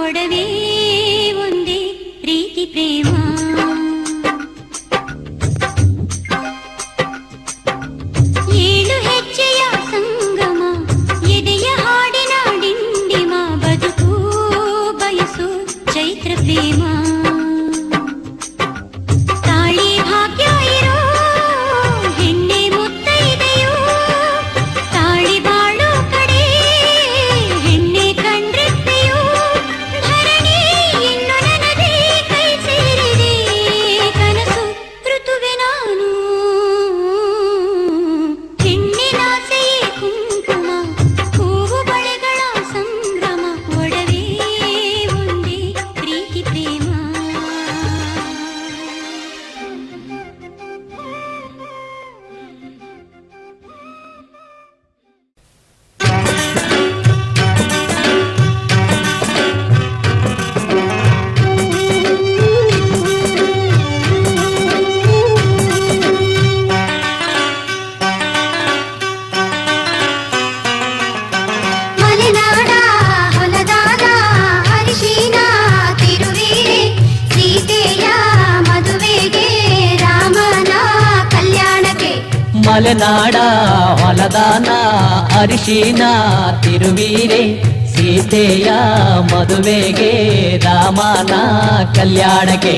ಒಡವೆ ಒಂದೇ ಪ್ರೀತಿ ಪ್ರೇಮ. ಏಳು ಹೆಜ್ಜೆಯ ಸಂಗಮ, ಎದೆಯ ಹಾಡಿನ ಡಿಂಡಿಮ, ಬದುಕು ಬಯಸು ಚೈತ್ರ ಪ್ರೇಮ. ತಾಳಿ ಭಾಗ್ಯ ಇರೋ ಹೆಣ್ಣೆ ಮುತ್ತೈದೆಯೋ, ತಾಳಿ ಬಾಳೋ ಕಡೆ ಹೆಣ್ಣೆ ಕಂಡ್ರೆಪ್ಪೆಯೋ. ಧರಣಿ ಇನ್ನು ನನದೇ ಕೈ ಸೇರಿದೆ, ಕನಸು ಋತುವೆ ನಾನು. ಹೆಣ್ಣಿನಾಸೆಯೇ ಕುಂಕುಮ, ಹೂವು ಬಳೆಗಳ ಸಂಭ್ರಮ, ಒಡವೆ ಒಂದೇ ಪ್ರೀತಿ ಪ್ರೇಮ. ಮಲೆನಾಡ ಹೊಲದಾದ ಅರಿಶಿನ ತಿರುವಿರೆ, ಸೀತೆಯ ಮದುವೆಗೆ ರಾಮನ ಕಲ್ಯಾಣಕ್ಕೆ. ಮಲೆನಾಡ ಹೊಲದಾನ ಅರಿಶಿನ ತಿರುವೀರೆ, ಸೀತೆಯ ಮದುವೆಗೆ ರಾಮನ ಕಲ್ಯಾಣಕ್ಕೆ.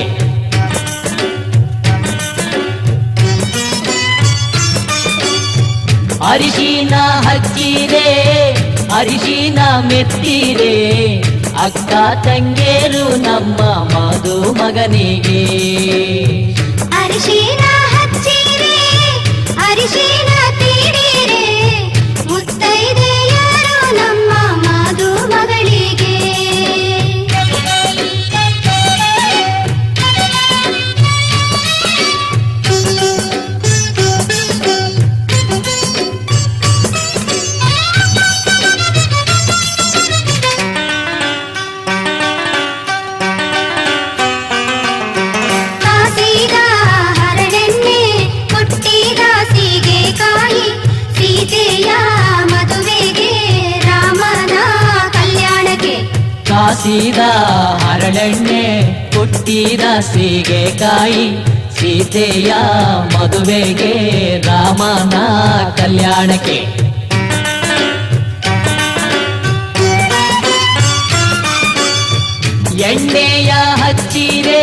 ಅರಿಶಿನ ಹಚ್ಚಿರೆ, ಅರಿಶಿನ ಮೆತ್ತಿರೆ, ಅಕ್ಕ ತಂಗೇರು ನಮ್ಮ ಮದುಮಗನಿಗೆ. ಅರಿಶಿನ ಹಚ್ಚಿರೆ, ಅರಿಶಿನ ತೀಡಿರೆ, ಮುತ್ತೈದೆಯರು ನಮ್ಮ ಮದುಮಗಳಿಗೆ. ಕಾಸಿದ ಹರಳೆಣ್ಣೆ, ಕೊಟ್ಟಿದ ಸೀಗೆಕಾಯಿ, ಸೀತೆಯ ಮದುವೆಗೆ ರಾಮನ ಕಲ್ಯಾಣಕ್ಕೆ. ಕಾಸಿದ ಹರಳೆಣ್ಣೆ, ಕೊಟ್ಟಿದ ಸೀಗೆಕಾಯಿ, ಸೀತೆಯ ಮದುವೆಗೆ ರಾಮನ ಕಲ್ಯಾಣಕ್ಕೆ. ಎಣ್ಣೆಯ ಹಚ್ಚಿರೆ,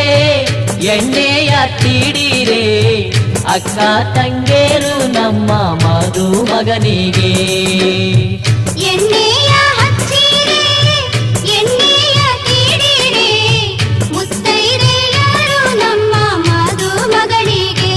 ಎಣ್ಣೆಯ ತೀಡಿರೆ, ಅಕ್ಕ ತಂಗೇರು ನಮ್ಮ ಮದುಮಗನಿಗೆ. ಎಣ್ಣೆಯ ಹಚ್ಚಿರೆ, ಎಣ್ಣೆಯ ತೀಡಿರೆ, ಮುತ್ತೈದೆಯರು ನಮ್ಮ ಮದುಮಗಳಿಗೆ.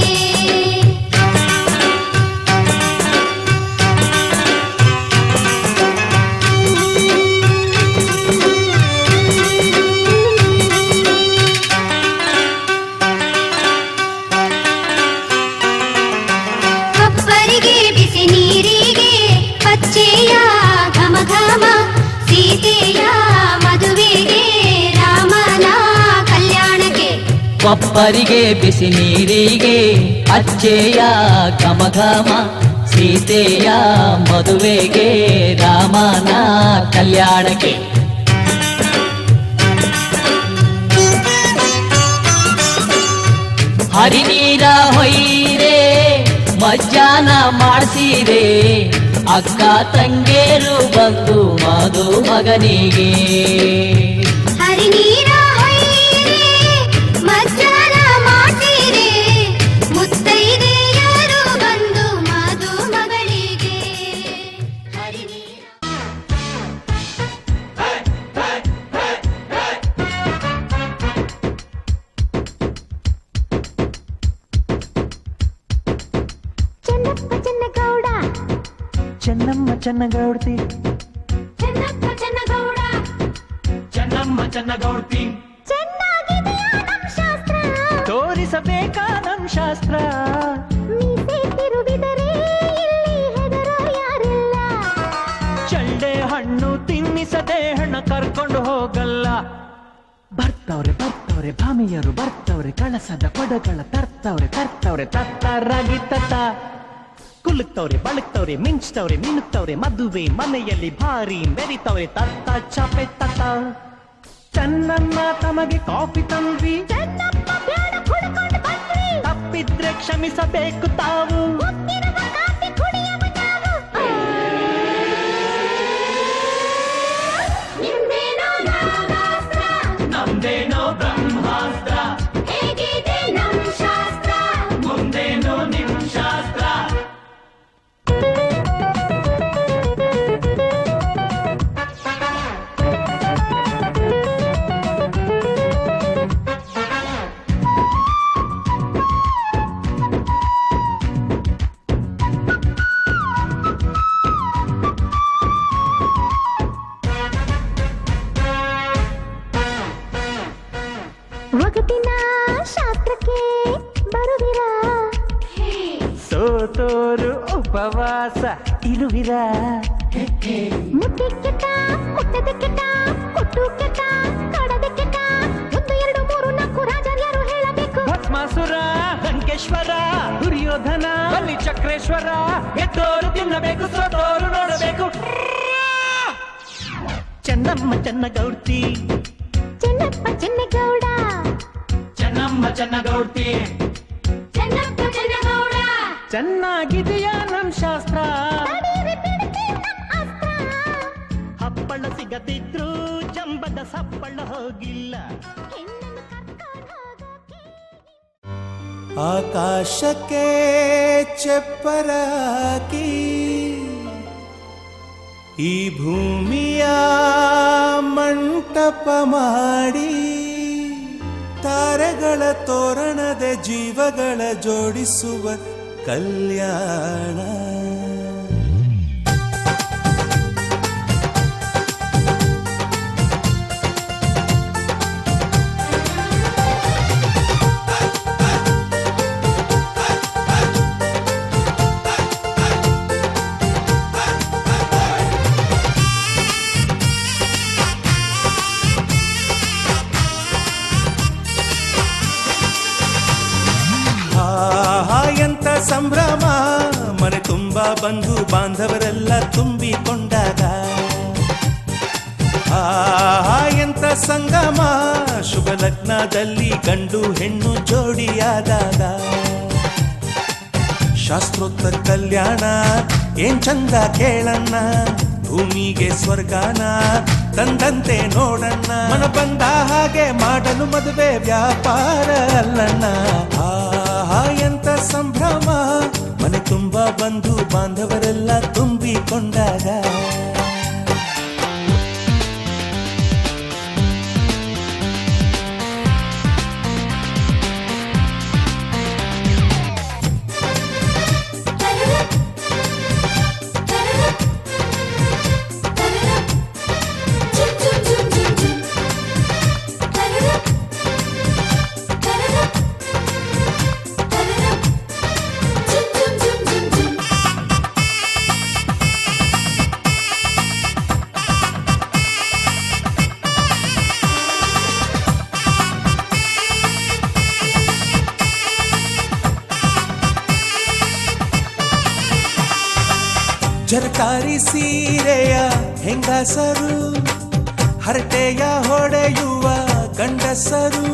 ಕಪ್ಪರಿಗೆ ಬಿಸಿ ನೀರಿಗೆ, ಪಚ್ಚೆಯ ಘಮ ಘಮ, ಸೀತೆಯ ಮದುವೆಗೆ ರಾಮನ ಕಲ್ಯಾಣಕ್ಕೆ. ಕೊಪ್ಪರಿಗೆ ಬಿಸಿ ನೀರಿಗೆ, ಅಚ್ಚೆಯ ಘಮ ಘಮ, ಸೀತೆಯ ಮದುವೆಗೆ ರಾಮನ ಕಲ್ಯಾಣಕ್ಕೆ. ಹರಿನೀರ ಹೊಯ್ರೆ, ಮಜ್ಜಾನ ಮಾಡಿಸಿರೆ, ಅಕ್ಕ ತಂಗೇರು ಬಂದು ಮದುಮಗನಿಗೆ. ಹರಿನೀರ ಹೊಯ್ಯಿರೆ, ಮಜ್ಜಾನ ಮಾಡಿಸಿರೆ, ಮುತ್ತೈದೆಯರು ಬಂದು ಮದುಮಗಳಿಗೆ. ಹರಿನೀರ ಚೆನ್ನಪ್ಪ ಚೆನ್ನಗೌಡ, ಚೆನ್ನಮ್ಮ ಚೆನ್ನಗೌಡ್ತಿ, ಚೆನ್ನಪ್ಪ ಚೆನ್ನಗೌಡ, ಚೆನ್ನಮ್ಮ ಚೆನ್ನಗೌಡ್ತಿ, ಚೆನ್ನಾಗಿದೆಯಾ ನಮ್ ಶಾಸ್ತ್ರ? ತೋರಿಸಬೇಕಾ ನಮ್ ಶಾಸ್ತ್ರ. ಮೀಸೆ ತಿರುವಿದರೆ ಇಲ್ಲಿ ಹೆದರೋ ಯಾರಿಲ್ಲ. ಚಳ್ಳೆ ಹಣ್ಣು ತಿನ್ನಿಸದೆ ಹೆಣ್ಣ ಕರ್ಕೊಂಡು ಹೋಗಲ್ಲ. ಬರ್ತವ್ರೆ ಬರ್ತವ್ರೆ ಭಾಮಿಯರು ಬರ್ತವ್ರೆ, ಕಳಸದ ಕೊಡಗಳ ತರ್ತವ್ರೆ ತರ್ತವ್ರೆ ತತ್ತರಾಗಿ ತತ್ತ. ಕುಲುಕ್ತವ್ರೆ ಬಳಕ್ತವ್ರೆ ಮಿಂಚ್ತವ್ರೆ ಮಿನುಕ್ತವ್ರೆ, ಮದುವೆ ಮನೆಯಲ್ಲಿ ಭಾರಿ ಮೆರಿತವ್ರೆ ತತ್ತ ಚಾಪೆ ತತ್ತ. ಚೆನ್ನಮ್ಮ ತಮಗೆ ಕಾಫಿ ತಂದ್ವಿ, ಚೆನ್ನಪ್ಪ ಬ್ಯಾಡ ಕುಡ್ಕೊಂಡು ಬಂದ್ವಿ, ತಪ್ಪಿದ್ರೆ ಕ್ಷಮಿಸಬೇಕು ತಾವು. ಮುತ್ತಿರುವ ಕಾಫಿ ಕುಡಿಯುವ ನಾವು. ನಿಮ್ದೇನೋ ನಾಗಾಸ್ತ್ರ, ನಮ್ದೇನೋ ಬ್ರಹ್ಮಾಸ್ತ್ರ, ಹೇಗಿದೆ ನಮ್ ಶಾಸ್ತ್ರ. ಮುಂದೇನೋ ನಿಮ್ ಶಾಸ್ತ್ರ. ಒಗಟಿನ ಶಾಸ್ತ್ರಕ್ಕೆ ಬರುವಿರಾ, ಸೋತೋರು ಉಪವಾಸ ಇರುವಿರ, ಮುಟ್ಟಿ ಕೆಟ್ಟ ಮುಟ್ಟದೆ ಕೆಟ್ಟ ಕೊಟ್ಟು ಕೆಟ್ಟ ಕಡದೆ ಕೆಟ್ಟ 1 2 3 4 ರಾಜರ್ಯಾರು ಹೇಳಬೇಕು. ಭಸ್ಮಾಸುರ, ಲಂಕೇಶ್ವರ, ದುರ್ಯೋಧನ, ಬಲಿ ಚಕ್ರೇಶ್ವರ, ಗೆದ್ದೋರು ತಿನ್ನಬೇಕು, ಸೋತೋರು ನೋಡಬೇಕು. ಚೆನ್ನಮ್ಮ ಚೆನ್ನಗೌಡ್ತಿ, ಚೆನ್ನಪ್ಪ ಚೆನ್ನಗೌಡ, ಚೆನ್ನಮ್ಮ ಚೆನ್ನಗೌಡ್ತಿ, ಚೆನ್ನಪ್ಪ ಚೆನ್ನಗೌಡ, ಚೆನ್ನಾಗಿದೆಯಾ ನಮ್ ಶಾಸ್ತ್ರ. ತಡೀರಿ ಬಿಡ್ತಿ ನಮ್ ಅಸ್ತ್ರ. ಹಪ್ಪಳ ಸಿಗದಿದ್ರು ಜಂಬದ ಸಪ್ಪಳ ಹೋಗಿಲ್ಲ. ಹೆಣ್ಣನ್ನು ಕರ್ಕೊಂಡ್ ಹೋಗೋಕೆ ಆಕಾಶಕ್ಕೆ ಚಪ್ಪರಾಕಿ ಈ ಭೂಮಿಯ ಮಂಟಪ ಮಾಡಿ ತಾರೆಗಳ ತೋರಣದ ಜೀವಗಳ ಜೋಡಿಸುವ ಕಲ್ಯಾಣ. ಎಂತ ಸಂಭ್ರಮ, ಮನೆ ತುಂಬ ಬಂಧು ಬಾಂಧವರೆಲ್ಲ ತುಂಬಿಕೊಂಡಾಗ. ಎಂತ ಸಂಗಮ, ಶುಭ ಲಗ್ನದಲ್ಲಿ ಗಂಡು ಹೆಣ್ಣು ಜೋಡಿಯಾದಾಗ. ಶಾಸ್ತ್ರೋತ್ತರ ಕಲ್ಯಾಣ ಏನ್ ಚಂದ ಕೇಳಣ್ಣ, ಭೂಮಿಗೆ ಸ್ವರ್ಗಾನ ತಂದಂತೆ ನೋಡಣ್ಣ. ಮನ ಬಂದ ಹಾಗೆ ಮಾಡಲು ಮದುವೆ ವ್ಯಾಪಾರ ಅಲ್ಲಣ್ಣ. ಎಂತ ಸಂಭ್ರಮ, ಮನೆ ತುಂಬ ಬಂಧು ಬಾಂಧವರೆಲ್ಲ ತುಂಬಿಕೊಂಡಾಗ. ಜರಕಾರಿ ಸೀರೆಯ ಹೆಂಗಸರು, ಹರಟೆಯ ಹೊಡೆಯುವ ಗಂಡಸರು,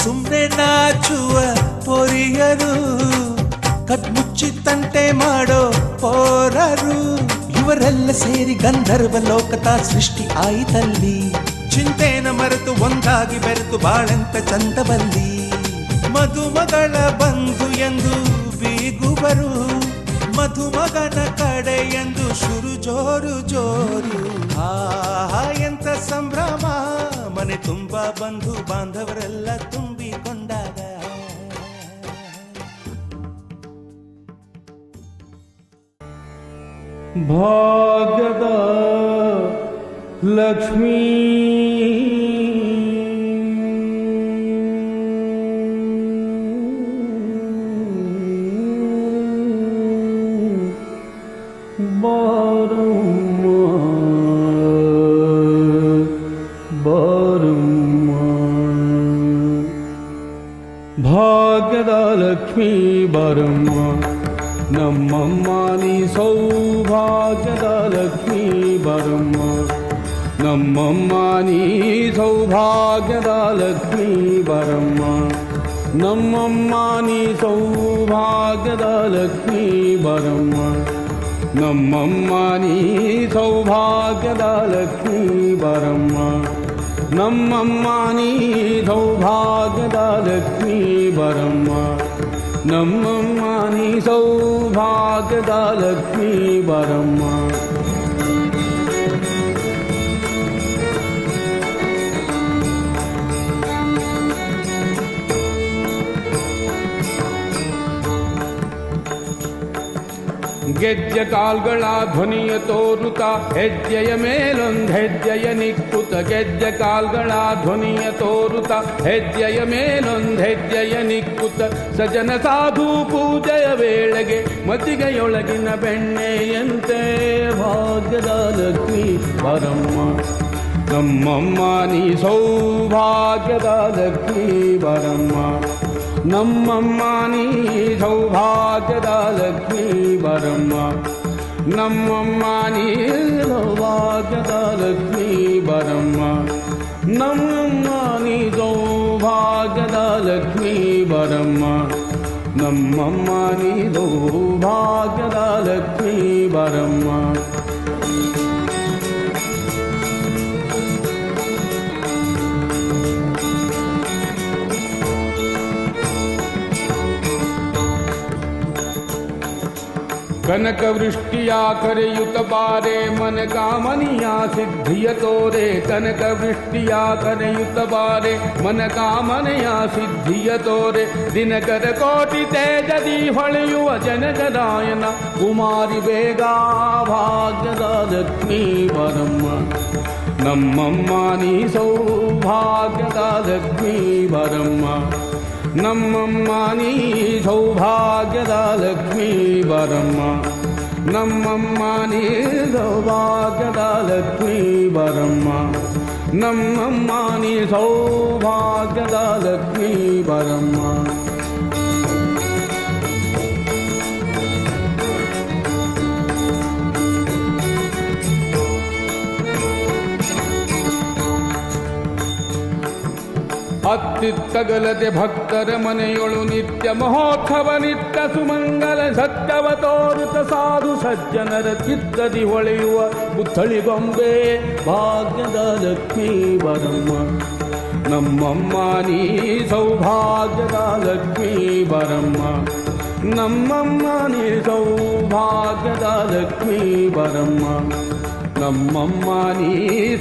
ಸುಮ್ನೆ ನಾಚುವ ಪೊರಿಯರು, ಕದ್ಮುಚ್ಚಿ ತಂಟೆ ಮಾಡೋ ಪೋರರು. ಇವರೆಲ್ಲ ಸೇರಿ ಗಂಧರ್ವ ಲೋಕದ ಸೃಷ್ಟಿ ಆಯಿತಲ್ಲಿ. ಚಿಂತೆನ ಮರೆತು ಒಂದಾಗಿ ಬೆರೆತು ಬಾಳೆಂತ ಚಂದವಲ್ಲಿ. ಮದುಮಗಳ ಬಂಧು ಎಂದು ಬೀಗುವರು, ಮಧುಮಗನ ಕಡೆ ಎಂದು ಶುರು ಜೋರು ಜೋರು. ಎಂತ ಸಂಭ್ರಮ, ಮನೆ ತುಂಬ ಬಂಧು ಬಾಂಧವರೆಲ್ಲ ತುಂಬಿಕೊಂಡಾಗ. ಭಾಗ್ಯದ ಲಕ್ಷ್ಮೀ ಬಾರಮ್ಮ ಬಾರಮ್ಮ, ಭಾಗ್ಯದ ಲಕ್ಷ್ಮೀ ಬಾರಮ್ಮ, ನಮ್ಮಮ್ಮ ನೀ ಸೌಭಾಗ್ಯದ ಲಕ್ಷ್ಮೀ ಬಾರಮ್ಮ, ನಮ್ಮಮ್ಮ ನೀ ಸೌಭಾಗ್ಯದ ಲಕ್ಷ್ಮೀ ಬರಮ್ಮ ನಮ್ಮಮ್ಮ ನೀ ಸೌಭಾಗ್ಯದ ಲಕ್ಷ್ಮೀ ಬರಮ್ಮ ನಮ್ಮಮ್ಮ ನೀ ಸೌಭಾಗ್ಯದ ಲಕ್ಷ್ಮೀ ಬರಮ್ಮ ನಮ್ಮಮ್ಮ ನೀ ಸೌಭಾಗ್ಯದ ಲಕ್ಷ್ಮೀ ಬರಮ್ಮ ನಮ್ಮಮ್ಮ ನೀ ಸೌಭಾಗ್ಯದ ಲಕ್ಷ್ಮೀ ಬರಮ್ಮ ಗೆಜ್ಜೆ ಕಾಲ್ಗಳ ಧ್ವನಿಯ ತೋರುತ್ತ ಹೆಜ್ಜೆಯ ಮೇಲೊಂದು ಹೆಜ್ಜೆಯ ನಿಕ್ಕುತ್ತ ಗೆಜ್ಜೆ ಕಾಲ್ಗಳ ಧ್ವನಿಯ ತೋರುತ್ತ ಹೆಜ್ಜೆಯ ಮೇಲೊಂದು ಹೆಜ್ಜೆಯ ನಿಕ್ಕುತ್ತ ಸಜನ ಸಾಧು ಪೂಜೆಯ ವೇಳೆಗೆ ಮತಿಗೆಯೊಳಗಿನ ಬೆಣ್ಣೆಯಂತೆ ಭಾಗ್ಯದ ಲಕ್ಷ್ಮೀ ಬರಮ್ಮ ನಮ್ಮಮ್ಮ ನೀ ಸೌಭಾಗ್ಯದ ಲಕ್ಷ್ಮೀ ಬರಮ್ಮ ನಮ್ಮಮ್ಮ ನೀ ಸೌಭಾಗ್ಯದ ಲಕ್ಷ್ಮೀ ಬರಮ್ಮ ನಮ್ಮಮ್ಮ ನೀ ಸೌಭಾಗ್ಯದ ಲಕ್ಷ್ಮೀ ಬರಮ್ಮ ನಮ್ಮಮ್ಮ ನೀ ಸೌಭಾಗ್ಯದ ಲಕ್ಷ್ಮೀ ಬರಮ್ಮ ನಮ್ಮಮ್ಮ ನೀ ಸೌಭಾಗ್ಯದ ಲಕ್ಷ್ಮೀ ಬರಮ್ಮ ಕನಕ ವೃಷ್ಟಿಯ ಕರೆಯುತ್ತ ಬಾರೆ ಮನ ಕಾಮನಿಯ ಸಿದ್ಧಿಯ ತೋರೆ ಕನಕ ವೃಷ್ಟಿಯ ಕರೆಯುತ್ತ ಬಾರೆ ಮನ ಕಾಮನೆಯ ಸಿದ್ಧಿಯ ತೋರೆ ದಿನಕರ ಕೋಟಿ ತೇಜದಿ ಹೊಳೆಯುವ ಜನಗರಾಯನ ಕುಮಾರಿ ಬೇಗ ಭಾಗ್ಯದ ಲಕ್ಷ್ಮೀ ಬರಮ್ಮ ನಮ್ಮಮ್ಮ ನೀ ಸೌಭಾಗ್ಯದ ಲಕ್ಷ್ಮೀ ಬರಮ್ಮ ನಮ್ಮಮ್ಮ ನೀ ಸೌಭಾಗ್ಯದ ಲಕ್ಷ್ಮೀ ಬರಮ್ಮ ನಮ್ಮಮ್ಮ ನೀ ಸೌಭಾಗ್ಯದ ಲಕ್ಷ್ಮೀ ಬರಮ್ಮ ನಮ್ಮಮ್ಮ ನೀ ಸೌಭಾಗ್ಯದ ಲಕ್ಷ್ಮೀ ಬರಮ್ಮ ಅತ್ತಿತ್ತಗಲದೆ ಭಕ್ತರ ಮನೆಯೊಳು ನಿತ್ಯ ಮಹೋತ್ಸವ ನಿತ್ಯ ಸುಮಂಗಲ ಸತ್ಯವ ತೋರುತ ಸಾಧು ಸಜ್ಜನರ ಚಿತ್ತದಿ ಹೊಳೆಯುವ ಪುತ್ಥಳಿ ಗೊಂಬೆ ಭಾಗ್ಯದ ಲಕ್ಷ್ಮೀ ಬರಮ್ಮ ನಮ್ಮಮ್ಮ ನೀ ಸೌಭಾಗ್ಯದ ಲಕ್ಷ್ಮೀ ಬರಮ್ಮ ನಮ್ಮಮ್ಮ ನೀ ಸೌಭಾಗ್ಯದ ಲಕ್ಷ್ಮೀ ಬರಮ್ಮ ನಮ್ಮಮ್ಮ ನೀ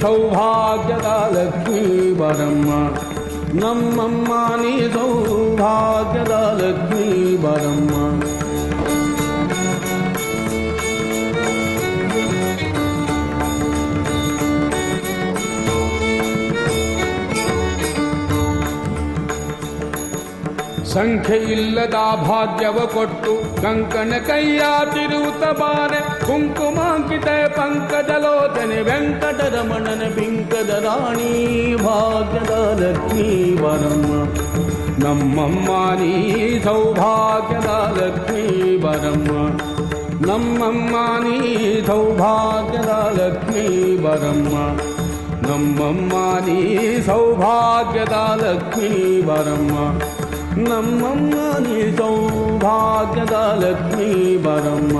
ಸೌಭಾಗ್ಯದ ಲಕ್ಷ್ಮೀ ಬರಮ್ಮ ನಮ್ಮಮ್ಮ ನೀ ಸೌಭಾಗ್ಯದ ಲಕ್ಷ್ಮೀ ಬರಮ್ಮ ಸಂಖ್ಯೆ ಇಲ್ಲದ ಭಾಗ್ಯವ ಕೊಟ್ಟು ಕಂಕಣ ಕೈಯ ತಿರುವುತ ಬಾರೆ ಕುಂಕುಮಾಂಕಿತ ಪಂಕಜಲೋಚನೆ ವೆಂಕಟರಮಣನ ಬಿಂಕದ ರಾಣಿ ಭಾಗ್ಯದ ಲಕ್ಷ್ಮೀ ಬರಮ್ಮ ನಮ್ಮಮ್ಮ ನೀ ಸೌಭಾಗ್ಯದ ಲಕ್ಷ್ಮೀ ಬರಮ್ಮ ನಮ್ಮಮ್ಮ ನೀ ಸೌಭಾಗ್ಯದ ಲಕ್ಷ್ಮೀ ಬರಮ್ಮ ನಮ್ಮಮ್ಮ ನೀ ಸೌಭಾಗ್ಯದ ಲಕ್ಷ್ಮೀ ಬರಮ್ಮ ನಮ್ಮಮ್ಮ ನೀ ಸೌಭಾಗ್ಯದ ಲಕ್ಷ್ಮೀ ಬರಮ್ಮ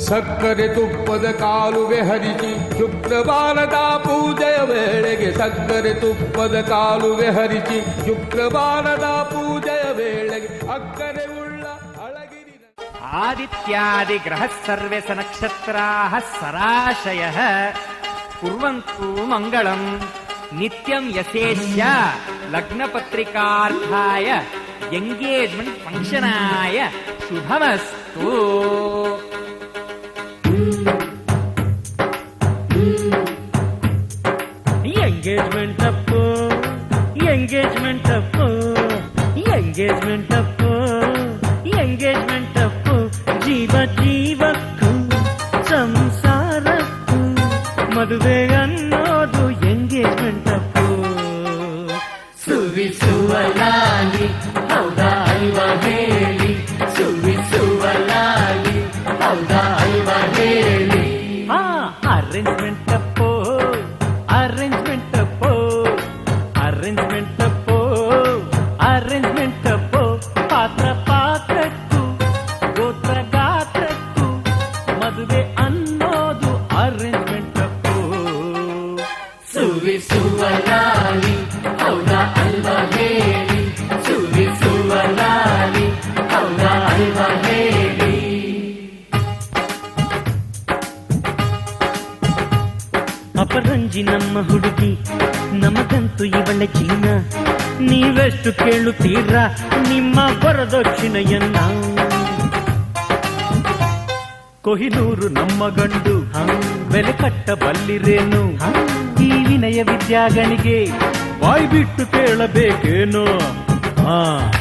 ಸಕ್ಕರೆ ತುಪ್ಪದ ಕಾಲುವೆ ಹರಿಸಿ ಶುಕ್ರವಾರದ ಪೂಜೆಯ ವೇಳೆಗೆ ಸಕ್ಕರೆ ತುಪ್ಪದ ಕಾಲುವೆ ಹರಿಸಿ ಶುಕ್ರವಾರದ ಪೂಜೆಯ ವೇಳೆಗೆ ಅಕ್ಕರೆ ಉಳ್ಳ ಅಳಗಿರಿ ಆದಿತ್ಯಾದಿಗ್ರಹः ಸರ್ವೇ ನಕ್ಷತ್ರಾः ಸರಾಶಯಃ ಕುರ್ವಂತು ಮಂಗಳಂ ನಿತ್ಯಂ ಯಶೇಷ್ಯ ಲಗ್ನಪತ್ರಿಕಾರ್ಥಾಯ ಎಂಗೇಜ್ಮೆಂಟ್ ಫಂಕ್ಷನಾಯ ಶುಭಮಸ್ತು. ಎಂಗೇಜ್ಮೆಂಟ್ ಅಪ್ಪು ಎಂಗೇಜ್ಮೆಂಟ್ ಅಪ್ಪು ಎಂಗೇಜ್ಮೆಂಟ್ ಅಪ್ಪು ಎಂಗೇಜ್ಮೆಂಟ್ ಅಪ್ಪು ಜೀವ ಜೀವಕ್ಕೂ ಸಂಸಾರಕ್ಕೂ ಮದುವೆ ಅನ್ನೋದು ಎಂಗೇಜ್ಮೆಂಟ್ ಅಪ್ಪು. ಅರೇಂಜ್ಮೆಂಟ್ ತಪ್ಪು, ಪಾತ್ರ ಪಾತ್ರಕ್ಕೂ ಗೋತ್ರ ಗಾತ್ರಕ್ಕೂ ಮದುವೆ ಅನ್ನೋದು ಅರೇಂಜ್ಮೆಂಟ್ ತಪ್ಪು. ಸುರಿಸುವಲಾಲಿ ಹೌದಾ ಅಲ್ವಾ ಹೇಳಿ, ಸುರಿಸುವಲಾಲಿ ಹೌದಾ ಅಲ್ವಾ ಹೇಳಿ. ಅಪರಂಜಿ ನಮ್ಮ ಹುಡುಗಿ, ನಮಗಂತೂ ಇವಳೆ ಚೀನ. ನೀವೆಷ್ಟು ಕೇಳುತ್ತೀರಾ ನಿಮ್ಮ ವರದಕ್ಷಿಣೆಯನ್ನ? ಕೊಹಿನೂರು ನಮ್ಮ ಗಂಡು, ಬೆಲೆ ಕಟ್ಟಬಲ್ಲಿರೇನು? ಈ ವಿನಯ ವಿದ್ಯಾಗನಿಗೆ ಬಾಯ್ ಬಿಟ್ಟು ಕೇಳಬೇಕೇನು?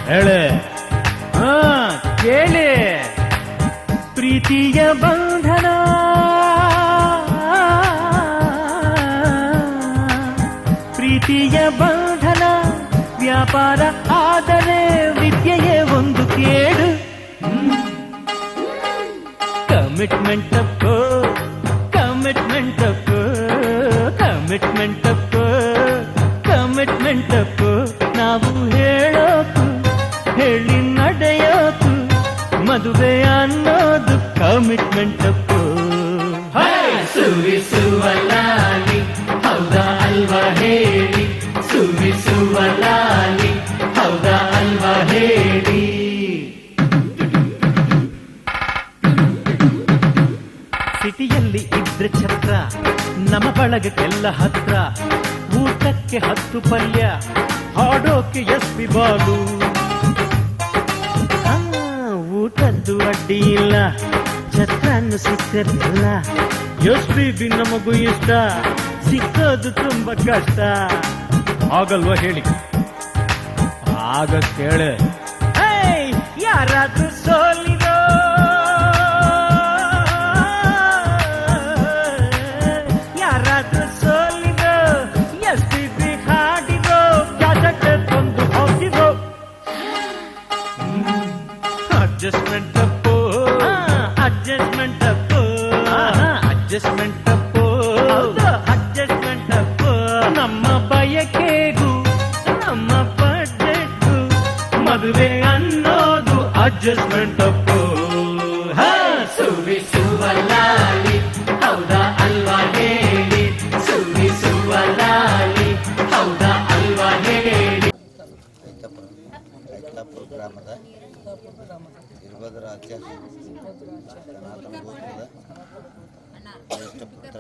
ಹೇಳೆ ಕೇಳಿ. ಪ್ರೀತಿಯ ಬಂಧನ, ಪ್ರೀತಿಯ ಬಂಧನ ವ್ಯಾಪಾರ ಆದರೆ ವಿದ್ಯೆಯೇ ಒಂದು ಕೇಡು. ಕಮಿಟ್ಮೆಂಟ್ ತಪ್ಪು, ಕಮಿಟ್ಮೆಂಟ್ ತಪ್ಪು, ಕಮಿಟ್ಮೆಂಟ್ ತಪ್ಪು, ಕಮಿಟ್ಮೆಂಟ್ ತಪ್ಪು. ನಾವು ಹೇಳೋಕು ಹೇಳಿ ನಡೆಯೋಕು ಮದುವೆ ಅನ್ನೋದು ಕಮಿಟ್ಮೆಂಟ್ ತಪ್ಪು. ಸುರಿಸುವಲಾಲಿ ಹೌದಾ ಅಲ್ವಾ ಹೇಳಿ, ಸುರಿಸುವಲಾಲಿ ಹೌದಾ ಅಲ್ವಾ ಹೇಳಿ. ಸಿಟಿಯಲ್ಲಿ ಇದ್ರೆ ಛತ್ರ, ನಮ್ಮ ಬಳಗಕ್ಕೆಲ್ಲ ಹತ್ರ. ಊಟಕ್ಕೆ 10 ಪಲ್ಯ, ಹಾಡೋಕೆ ಎಸ್ಪಿ ಬಾಲು. ಊಟದ್ದು ಅಡ್ಡಿ ಇಲ್ಲ, ಛತ್ರನ್ನು ಸಿಕ್ಕದಿಲ್ಲ. ಎಸ್ಪಿ ನಮಗೂ ಇಷ್ಟ, ಸಿಕ್ಕೋದು ತುಂಬಾ ಕಷ್ಟ. ಆಗಲ್ವಾ ಹೇಳಿ? ಆಗ ಕೇಳೆ. ಯಾರಾದ್ರೂ ಸೋಲಿರೋ, ಯಾರಾದ್ರೂ ಸೋಲಿರೋ, ಎಸ್ಪಿ ಹಾಡಿರೋ, ಜಾತಕ್ಕೆ ತಂದು ಹಾಕಿರೋ. ಅಡ್ಜಸ್ಟ್ಮೆಂಟ್ ತಪ್ಪು, ಅಡ್ಜಸ್ಟ್ಮೆಂಟ್ ತಪ್ಪು, ಅಡ್ಜಸ್ಟ್ಮೆಂಟ್ ತಪ್ಪು, ಅಡ್ಜಸ್ಟ್ಮೆಂಟ್ ತಪ್ಪು. ನಮ್ಮ ಬಯಕೆಗೂ ನಮ್ಮ ಬಡ್ಜೆಟ್ಗೂ ಮದುವೆ ಅನ್ನೋದು ಅಡ್ಜಸ್ಟ್ಮೆಂಟ್ ತಪ್ಪು. ಸುರಿಸುವಲಾಲಿ ಹೌದಾ ಅಲ್ವಾ ಹೇಳಿ, ಸುರಿಸುವಲಾಲಿ ಹೌದಾ ಅಲ್ವಾ ಹೇಳಿ. ಐತಾಪುರ ಗ್ರಾಮದ ಇರ್ಬದ ರಾಜ್ಯ ಸನಾತನ ಗೋತ್ರದ ಜ್ಯೇಷ್ಠ ಪುತ್ರ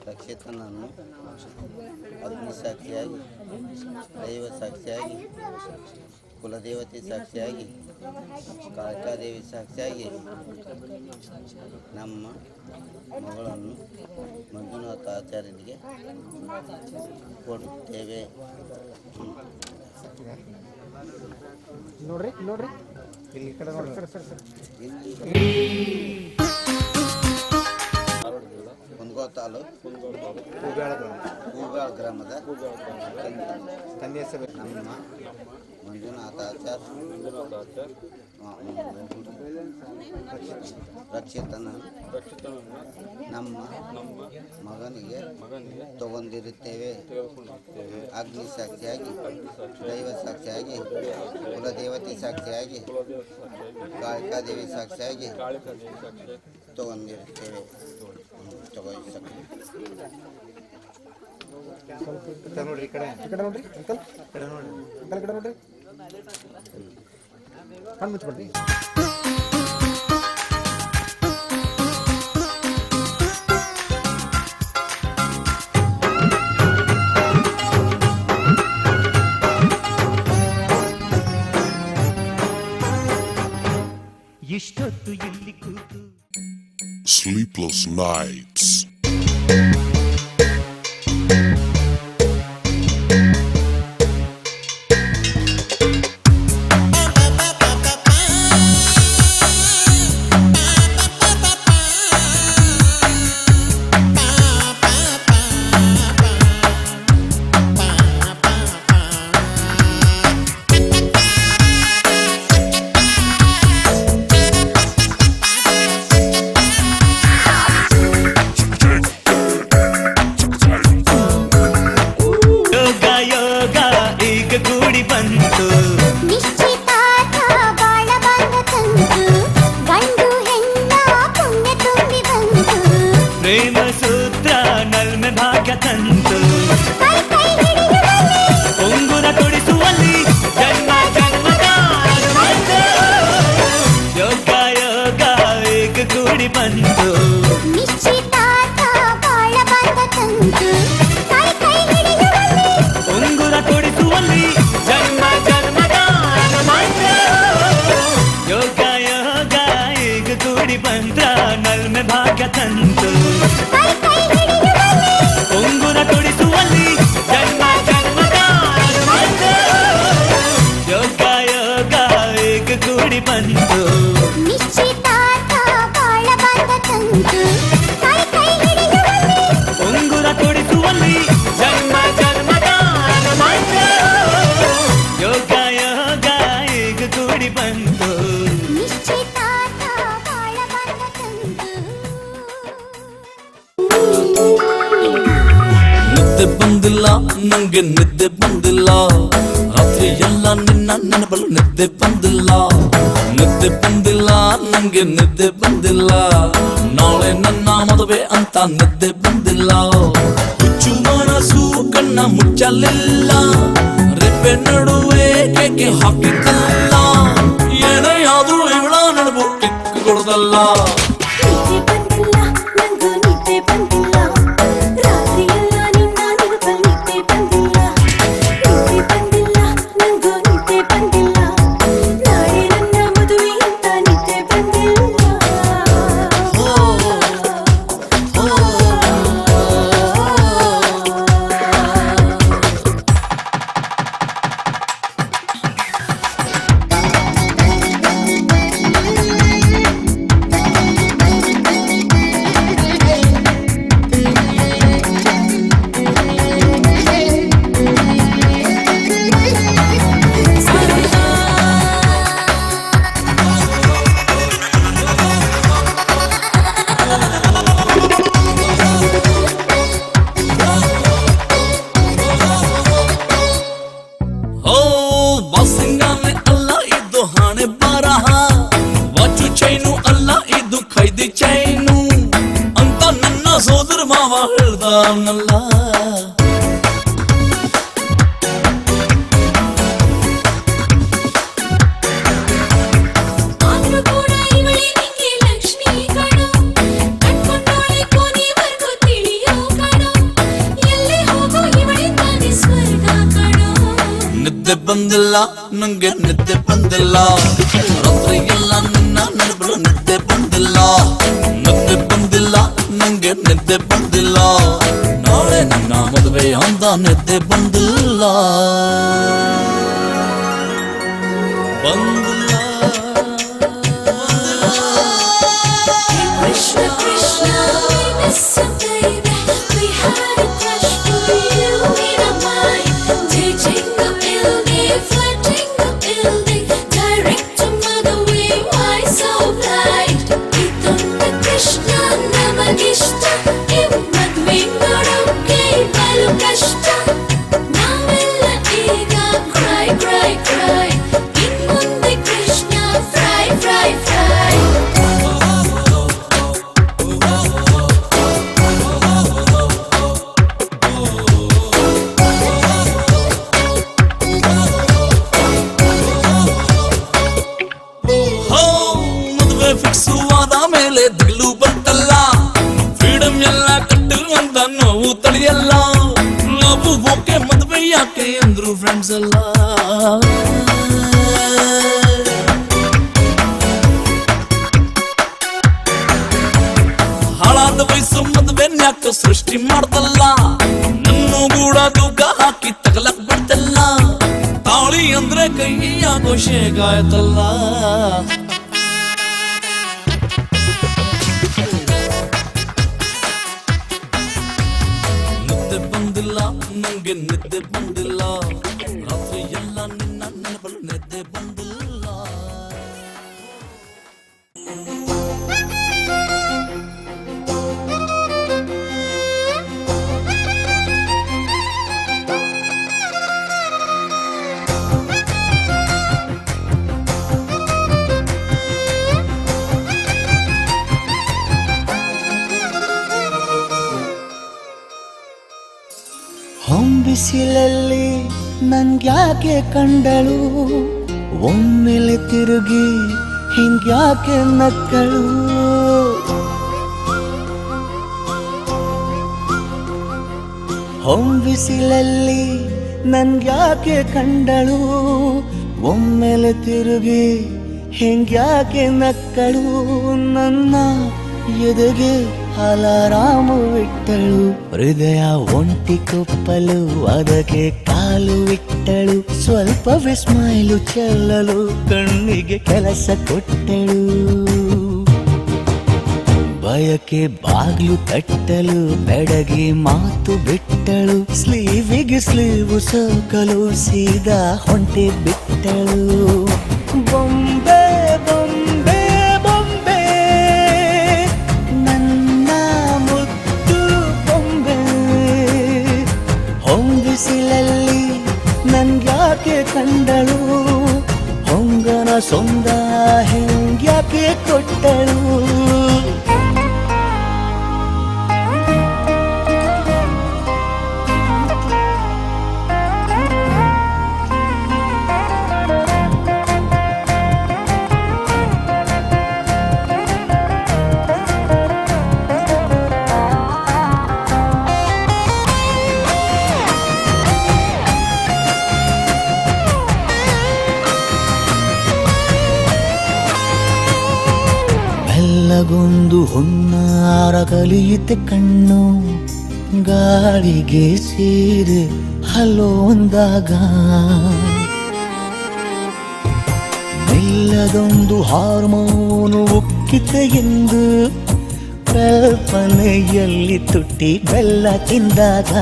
ರಕ್ಷಿತನನ್ನು ಅಗ್ನಿ ಸಾಕ್ಷಿಯಾಗಿ, ದೈವ ಸಾಕ್ಷಿಯಾಗಿ, ಕುಲದೇವತೆ ಸಾಕ್ಷಿಯಾಗಿ, ಕಾಳಿಕಾದೇವಿ ಸಾಕ್ಷಿಯಾಗಿ ನಮ್ಮ ಮಗಳನ್ನು ಮಂಜುನಾಥ ಆಚಾರ್ಯನಿಗೆ ಕೊಡುತ್ತೇವೆ. ನೋಡ್ರಿ ನೋಡ್ರಿ ಇಲ್ಲಿ ಕಡೆ ನೋಡ್ರಿ. ಕುಂದಗೋಳ ತಾಲೂಕು ಹೂಗಾಳ ಗ್ರಾಮದ ತಂದೆ ಹೆಸರು ನಮ್ಮ ಮಂಜುನಾಥಾಚಾರ್ ರಕ್ಷಿತನ ನಮ್ಮ ಮಗನಿಗೆ ತಗೊಂಡಿರುತ್ತೇವೆ. ಅಗ್ನಿ ಸಾಕ್ಷಿಯಾಗಿ, ದೈವ ಸಾಕ್ಷಿಯಾಗಿ, ಕುಲದೇವತೆ ಸಾಕ್ಷಿಯಾಗಿ, ಕಾಳಿಕಾದೇವಿ ಸಾಕ್ಷಿಯಾಗಿ ತಗೊಂಡಿರುತ್ತೇವೆ. ನೋಡ್ರಿ ಈ ಕಡೆ ನೋಡ್ರಿ ಅಂಕಲ್, ಕಡೆ ನೋಡ್ರಿ ಅಂಕಲ್, ಕಡೆ ನೋಡ್ರಿ. ಕಣ್ಣು ಮುಚ್ಕೊಳ್ರಿ. ಇಷ್ಟೊತ್ತು ಇಲ್ಲಿ ಕೂತು Sleepless nights. ಕಂತು ಕೈ ಕೈ ಹಿಡಿಯುವಲ್ಲಿ ಉಂಗುರ ತೊಡಿಸುವಲ್ಲಿ ಜನ್ಮ ಜನ್ಮದ ಅನುಬಂಧ. ಯೋಗ ಯೋಗ ಏಕ ಕೂಡಿ ಬಂತು ನಿಶ್ಚಿತಾರ್ಥ ಬಾಳ ಬಂದ ತಂತು ಕೈ ಕೈ ಹಿಡಿಯುವಲ್ಲಿ ಉಂಗುರ ತೊಡಿಸುವಲ್ಲಿ ಜನ್ಮ ಜನ್ಮದ ಅನುಬಂಧ. ಯೋಗ ಯೋಗ ಏಕ ಕೂಡಿ ಬಂತು ನಿಶ್ಚಿತಾರ್ಥ ಬಾಳ ಬಂದ ತಂತು. ನಿದ್ದೆ ಬಂದಿಲ್ಲ ನಂಗೆ ನಿದ್ದೆ ಬಂದಿಲ್ಲ ರಾತ್ರಿ ಎಲ್ಲ ನಿನ್ನ ನೆನಪಲು ನಿದ್ದೆ ಬಂದಿಲ್ಲ ನಿದ್ದೆ ಬಂದಿಲ್ಲ ನಂಗೆ ನಿದ್ದೆ ಬಂದಿಲ್ಲ ನಾಳೆ ನನ್ನ ಮದುವೆ ಅಂತ ನಿದ್ದೆ ಬಂದಿಲ್ಲ ಹುಚ್ಚು ಮನಸ್ಸು ಕಣ್ಣ ಮುಚ್ಚಲಿಲ್ಲ ರೆಪ್ಪೆ ನಡುವೆ ಕೇಕೆ ಹಾಕಿದ್ದಲ್ಲ ಏನೇ ಆದ್ರೂ ಇವಳ ನೆನಪು ಕಿಕ್ಕು ಕೊಡದಲ್ಲ ನಿದ್ದೆ ಬಂದಿಲ್ಲ ನಂಗೂ ನಿದ್ದೆ ಬಂದಿಲ್ಲ ರಾತ್ರಿ ಎಲ್ಲ ನಿನ್ನ ನೆನಪಲ್ಲಿ ನಿದ್ದೆ ಬಂದಿಲ್ಲ ನಿದ್ದೆ ಬಂದಿಲ್ಲ ನಂಗೂ ನಿದ್ದೆ ಬಂದಿಲ್ಲ ನಾಳೆ ನನ್ನ ಮದುವೆ ಅಂತ ನಿದ್ದೆ ಬಂದಿಲ್ಲ. ಓ ಬಾಸಿಂಗಾನೆ ಅಲ್ಲ ಇದು ಹಣೆ ಬರಹ ವಾಚು ಚೈನು ಅಲ್ಲ ಇದು ಖೈದಿ ಚೈನು ಅಂತ ನನ್ನ ಸೋದರ ಮಾವ ಹೇಳ್ದನಲ್ಲ ಆದ್ರೂ ಕೂಡ ಇವಳೇ ನಿಂಗೆ ಲಕ್ಷ್ಮೀ ಕಣೋ ಕಟ್ಕೊಂಡೋಳೆ ಕೊನೆವರೆಗೂ ತಿಳಿಯೋ ಕಣೋ ಎಲ್ಲೇ ಹೋಗೋ ಇವಳೇ ತಾನೇ ಸ್ವರ್ಗ ಕಣೋ. ನಿದ್ದೆ ಬಂದಿಲ್ಲ ನಂಗೆ ನಿದ್ದೆ ಬಂದಿಲ್ಲ ರಾತ್ರಿ ಎಲ್ಲ ನಿನ್ನ ನೆನಪಲು ನಿದ್ದೆ ಬಂದಿಲ್ಲ ನಿದ್ದೆ ಬಂದಿಲ್ಲ ನಂಗೆ ನಿದ್ದೆ ಬಂದಿಲ್ಲ ನಾಳೆ ನನ್ನ ಮದುವೆ ಅಂತ ನಿದ್ದೆ ಬಂದಿಲ್ಲ ಬಂದಿಲ್ಲ Krishna Krishna we miss you baby we had a crush for you in our mind teaching the building flooding the building direct to mother way why so blind idonda Krishna namagishta immadve nodokke balu kashta navella ega cry cry cry in munde Krishna fry fry fry. ಹೋ ಮದುವೆ fix ಆದ ಮೇಲೆ ದಿಲ್ಲು ಬಂತಲ್ಲ freedom ಎಲ್ಲ ಕಟ್ಟು ಅಂತ ನೋವು ತಡೆಯಲ್ಲ ನಾವು ಓಕೆ ಮದುವೆ ಯಾಕೆ ಅಂದ್ರು ಫ್ರೆಂಡ್ಸ್ ಎಲ್ಲ ಹಾಳಾದ ವಯಸ್ಸು ಮದುವೆ ಯಾಕೆ ಸೃಷ್ಟಿ ಮಾಡ್ದಲ್ಲ ನನ್ನ ಕೂಡ ತೂಕ ಹಾಕಿ ತಗಲಕ್ ಬಿಡ್ತಲ್ಲ ತಾಳಿ ಅಂದ್ರೆ ಕೈ ಆಗೋ ಶೇಗಾಯ್ತಲ್ಲ ನಿದ್ದೆ ಬಂದಿಲ್ಲ ನಂಗೆ ನಿದ್ದೆ ಬಂದಿಲ್ಲ ರಾತ್ರಿ ಎಲ್ಲ ನಿನ್ನ ನೆನಪಲು ನಿದ್ದೆ ಬಂದಿಲ್ಲ ಹೊಂಬಿಸಿಲಲ್ಲಿ ನನ್ಗ್ಯಾಕೆ ಕಂಡಳು ಒಮ್ಮೆಲೆ ತಿರುಗಿ ಹಿಂಗ್ಯಾಕೆ ನಕ್ಕಳು ಹೊಂಬಿಸಿಲಲ್ಲಿ ನನ್ಗ್ಯಾಕೆ ಕಂಡಳು ಒಮ್ಮೆಲೆ ತಿರುಗಿ ಹಿಂಗ್ಯಾಕೆ ನಕ್ಕಳು ನನ್ನ ಎದೆಗೆ ಅಲಾರಾಮು ಇಟ್ಟಳು, ಹೃದಯ ಒಂಟಿ ಕೊಪ್ಪಲು ಅದಕ್ಕೆ ಕಾಲು ಇಟ್ಟಳು, ಸ್ವಲ್ಪವೇ ಸ್ಮೈಲು ಚೆಲ್ಲಲು ಕಣ್ಣಿಗೆ ಕೆಲಸ ಕೊಟ್ಟಳು, ಬಯಕೆ ಬಾಗ್ಲು ತಟ್ಟಲು ಬೆಡಗಿ ಮಾತು ಬಿಟ್ಟಳು, ಸ್ಲೀವಿಗೆ ಸ್ಲೀವು ಸೋಕಲು ಸೀದಾ ಹೊಂಟೆ ಬಿಟ್ಟಳು. ಬೊಂಬೆ ಬೊಂಬೆ ಬೊಂಬೆ ನನ್ನ ಮುದ್ದು ಬೊಂಬೆ, ಹೊಂದಿಸಿಲಲ್ಲಿ ನನ್ಗ್ಯಾಕೆ ಕಂಡಳು, ಹೊಂಗನ ಸೊಂದ ಹೆಂಗ್ಯಾಕೆ ಕೊಟ್ಟಳು. ಗೊಂದು ಹುನ್ನಾರ ಕಲಿಯುತ್ತೆ ಕಣ್ಣು, ಗಾಳಿಗೆ ಸೀರೆ ಹಲೋಂದಾಗ ಮೆಲ್ಲದೊಂದು ಹಾರ್ಮೋನು ಉಕ್ಕಿತೆ ಎಂದು ಕಲ್ಪನೆಯಲ್ಲಿ ತುಟ್ಟಿ ಬೆಲ್ಲ ತಿಂದಾಗ,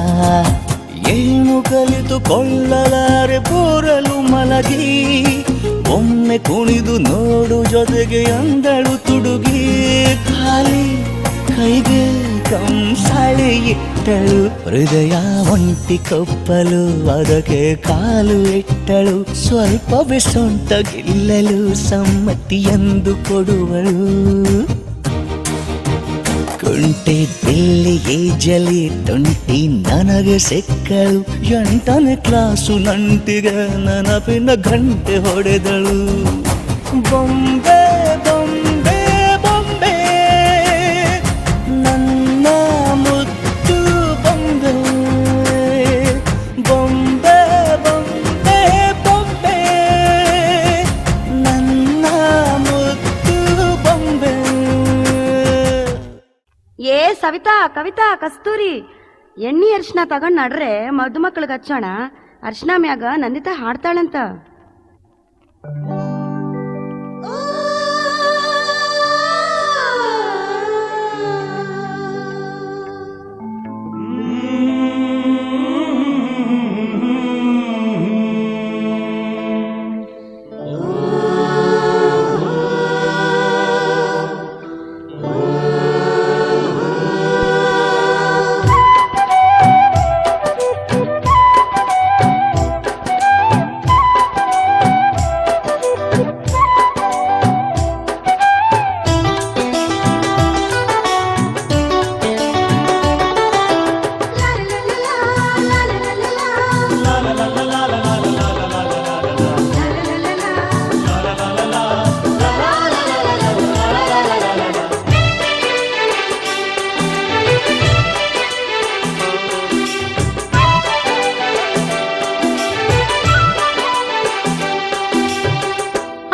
ಏನು ಕಲಿತುಕೊಳ್ಳಲಾರೆ ಬೋರಲು ಮಲಗಿ, ಒಮ್ಮೆ ಕುಣಿದು ನೋಡು ಜೊತೆಗೆ ಅಂದಳು ತುಡುಗಿ, ಖಾಲಿ ಕೈಗೆ ಕಂಸಾಳೆ ಇಟ್ಟಳು, ಹೃದಯ ಒಂಟಿ ಕೊಪ್ಪಲು ಅದಕ್ಕೆ ಕಾಲು ಇಟ್ಟಳು, ಸ್ವಲ್ಪವೇ ಸೊಂಟ ಗೆಲ್ಲಲು ಸಮ್ಮತಿಯೆಂದು ಕೊಡುವಳು, ಕುಂಟೆ ಬಿಲ್ಲಿ ಏಜಲಿ ತುಂಟಿ ನನಗೆ ಸಿಕ್ಕಳು, 8ನೇ ಕ್ಲಾಸು ನಂಟಿಗೆ ನೆನಪಿನ ಗಂಟೆ ಹೊಡೆದಳು. ಬೊಂಬೆ ಬೊಂಬೆ ಬೊಂಬೆ ನನ್ನ ಮುದ್ದು ಬೊಂಬೆ, ಬೊಂಬೆ ಬೊಂಬೆ ಬೊಂಬೆ ನನ್ನ ಮುದ್ದು ಬೊಂಬೆ. ಏ ಸವಿತಾ, ಕವಿತಾ, ಕಸ್ತೂರಿ, ಎಣ್ಣಿ ಅರ್ಶಿನ ತಗೊಂಡ್ ನಡ್ರೆ ಮಧುಮಕ್ಳಿಗೆ ಹಚ್ಚೋಣ. ಅರ್ಶಿನ ಮ್ಯಾಗ ನಂದಿತಾ ಹಾಡ್ತಾಳಂತ.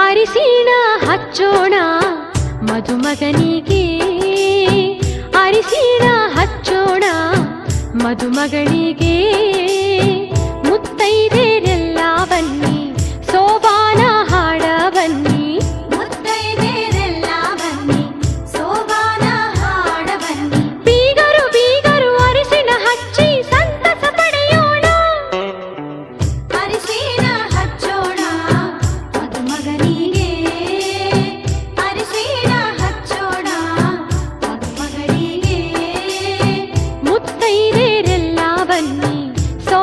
ಅರಿಶಿಣ ಹಚ್ಚೋಣ ಮಧುಮಗನಿಗೆ, ಅರಿಶಿಣ ಹಚ್ಚೋಣ ಮಧುಮಗನಿಗೆ, ಮುತ್ತೈದೆರೆಲ್ಲ ಬನ್ನಿ ಸೋಬಾನ ಹಾಡ ಬನ್ನಿ, ಮುತ್ತೈದೆರೆಲ್ಲ ಬನ್ನಿ ಸೋಬಾನ ಹಾಡ ಬನ್ನಿ, ಬೀಗರು ಬೀಗರು ಅರಿಶಿಣ ಹಚ್ಚಿ ಸಂತಸ ಪಡೆಯೋಣ, ಅರಿಶಿಣ ಹಚ್ಚೋಣ ಮಧುಮಗನಿಗೆ, ಅರಿಶಿಣ ಹಚ್ಚೋಣ ಮಧುಮಗನಿಗೆ, ಮುತ್ತೈದೆರೆಲ್ಲ ಬನ್ನಿ ಸೋ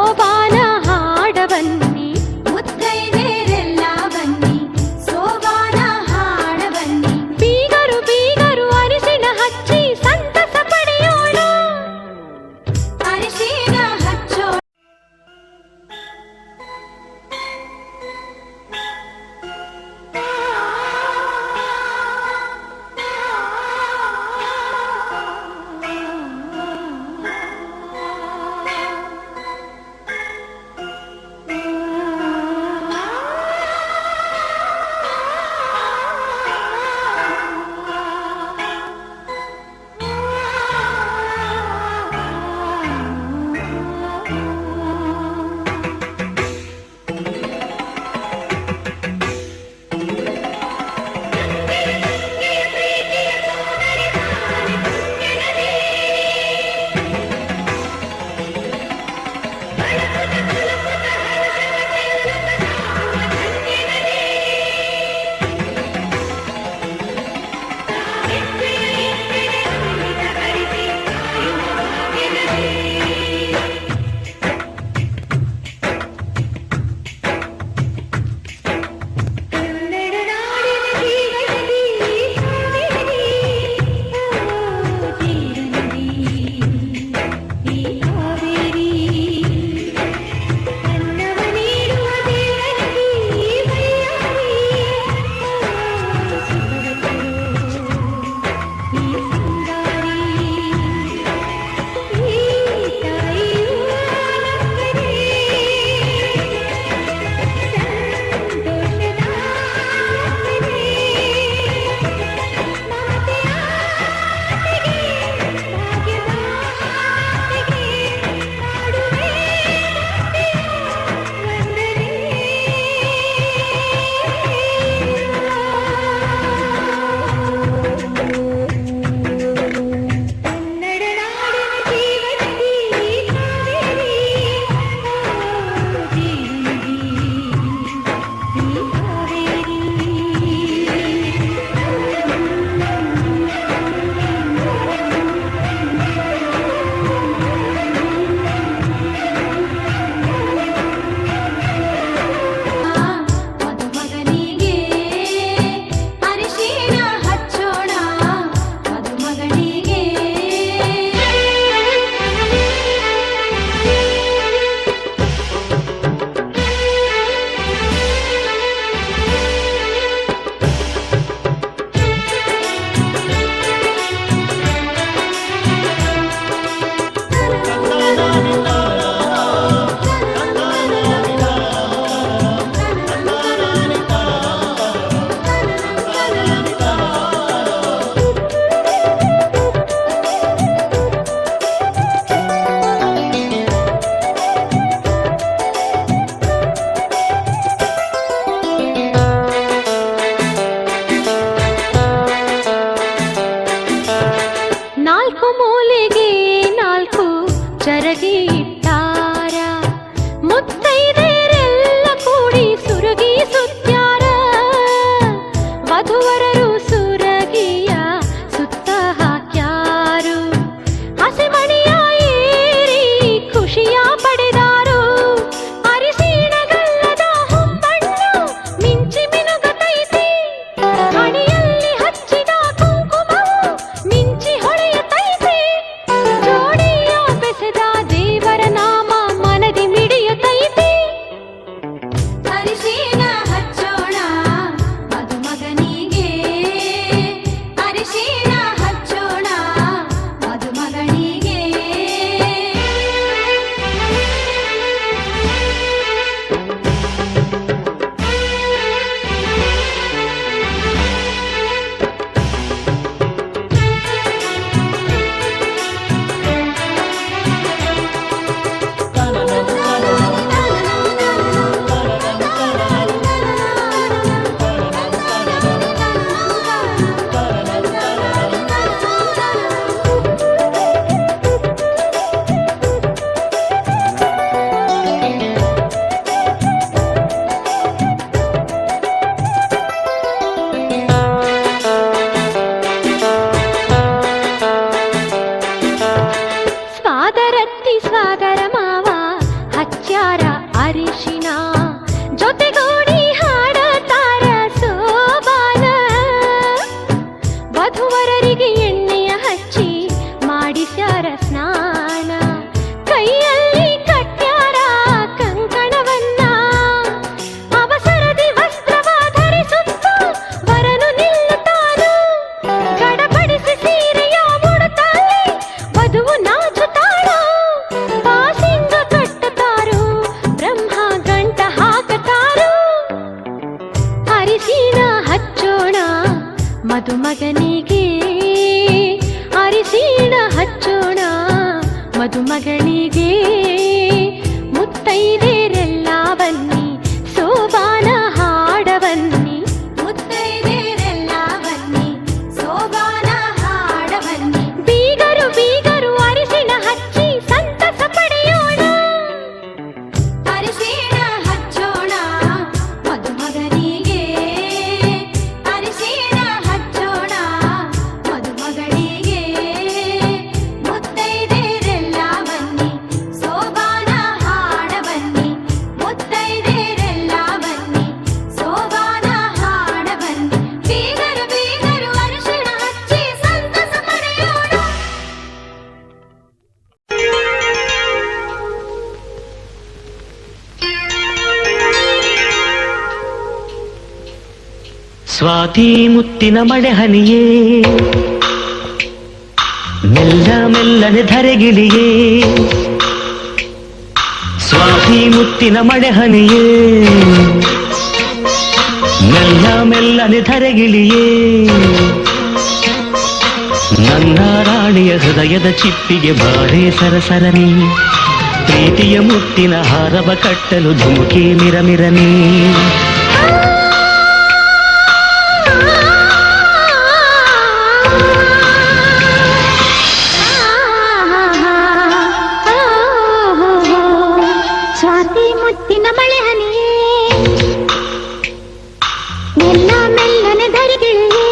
ಅರಿಶಿನ ಜೊತೆಗೂಡಿ ಹಾಡತಾರ ಸೋಬಾನ ವಧುವರರಿಗೆ ಎಣ್ಣೆಯ ಹಚ್ಚಿ ಮಾಡಿಸ್ಯಾರ ಸ್ನಾನ ಕೈಯಲ್ಲಿ ಕಟ್ಟ್ಯಾರ ಕಂಕಣವನ್ನ ಅವಸರದಿ ವಸ್ತ್ರವ ಧರಿಸುತ್ತ ವರನು ನಿಲ್ಲುತ್ತಾನು ಗಡಬಡಿಸಿ ಸೀರೆಯ ಮುಡುತ್ತಾಳೆ ವಧುವು ನಾಚುತ್ತಾಳು ಪಾಸಿಂಗ ಕಟ್ಟುತ್ತಾರು ಬ್ರಹ್ಮ ಗಂಟ ಹಾಕತಾರು ಅರಿಶಿನ ಹಚ್ಚೋಣ ಮದುಮಗನಿಗೆ ಅರಿಶಿಣ ಹಚ್ಚೋಣ ಮದುಮಗಳಿಗೆ ಮುತ್ತೈದೆರೆಲ್ಲ ಬನ್ನಿ ಸೋಬಾನ ಹಾಡ ಬನ್ನಿ ಮುತ್ತೈದೆರೆಲ್ಲ ಬನ್ನಿ ಸೋಬಾನ ಹಾಡ ಬನ್ನಿ ಬೀಗರು ಬೀಗರು ಅರಿಶಿಣ ಹಚ್ಚಿ ಸಂತಸ ಪಡೆಯೋಣ ಅರಿಶಿಣ ಹಚ್ಚೋಣ ಮದುಮಗನಿಗೆ ಅರಿಶಿಣ ಹಚ್ಚೋಣ ಮದುಮಗಳಿಗೆ ಮುತ್ತೈದೆರೆಲ್ಲ ಬನ್ನಿ ಸೋಬಾನ ಹಾಡ ಬನ್ನಿ ಮುತ್ತೈದೆರೆಲ್ಲ ಬನ್ನಿ ಸೋಬಾನ ಹಾಡ ಬನ್ನಿ ಬೀಗರು ಬೀಗರು ಅರಿಶಿಣ ಹಚ್ಚಿ ಸಂತಸ ಪಡೆಯೋಣ ಸ್ವಾತಿ ಮುತ್ತಿನ ಮಳೆ ಹನಿಯೇ ಮೆಲ್ಲ ಮೆಲ್ಲನೆ ಧರೆಗಿಳಿಯೇ ಸ್ವಾತಿ ಮುತ್ತಿನ ಮಳೆ ಹನಿಯೇ ಮೆಲ್ಲ ಮೆಲ್ಲನೆ ಧರೆಗಿಳಿಯೇ ನನ್ನ ರಾಣಿಯ ಹೃದಯದ ಚಿಪ್ಪಿಗೆ ಬಾರೆ ಸರಸರನೆ ಪ್ರೀತಿಯ ಮುತ್ತಿನ ಹಾರವ ಕಟ್ಟಲು ಧುಮುಕಿ ಮಿರಮಿರನೆ ಸ್ವಾತಿ ಮುತ್ತಿನ ಮಳೆ ಹನಿಯೇ ಮೆಲ್ಲ ಮೆಲ್ಲನೆ ಧರೆಗಿಳಿಯೇ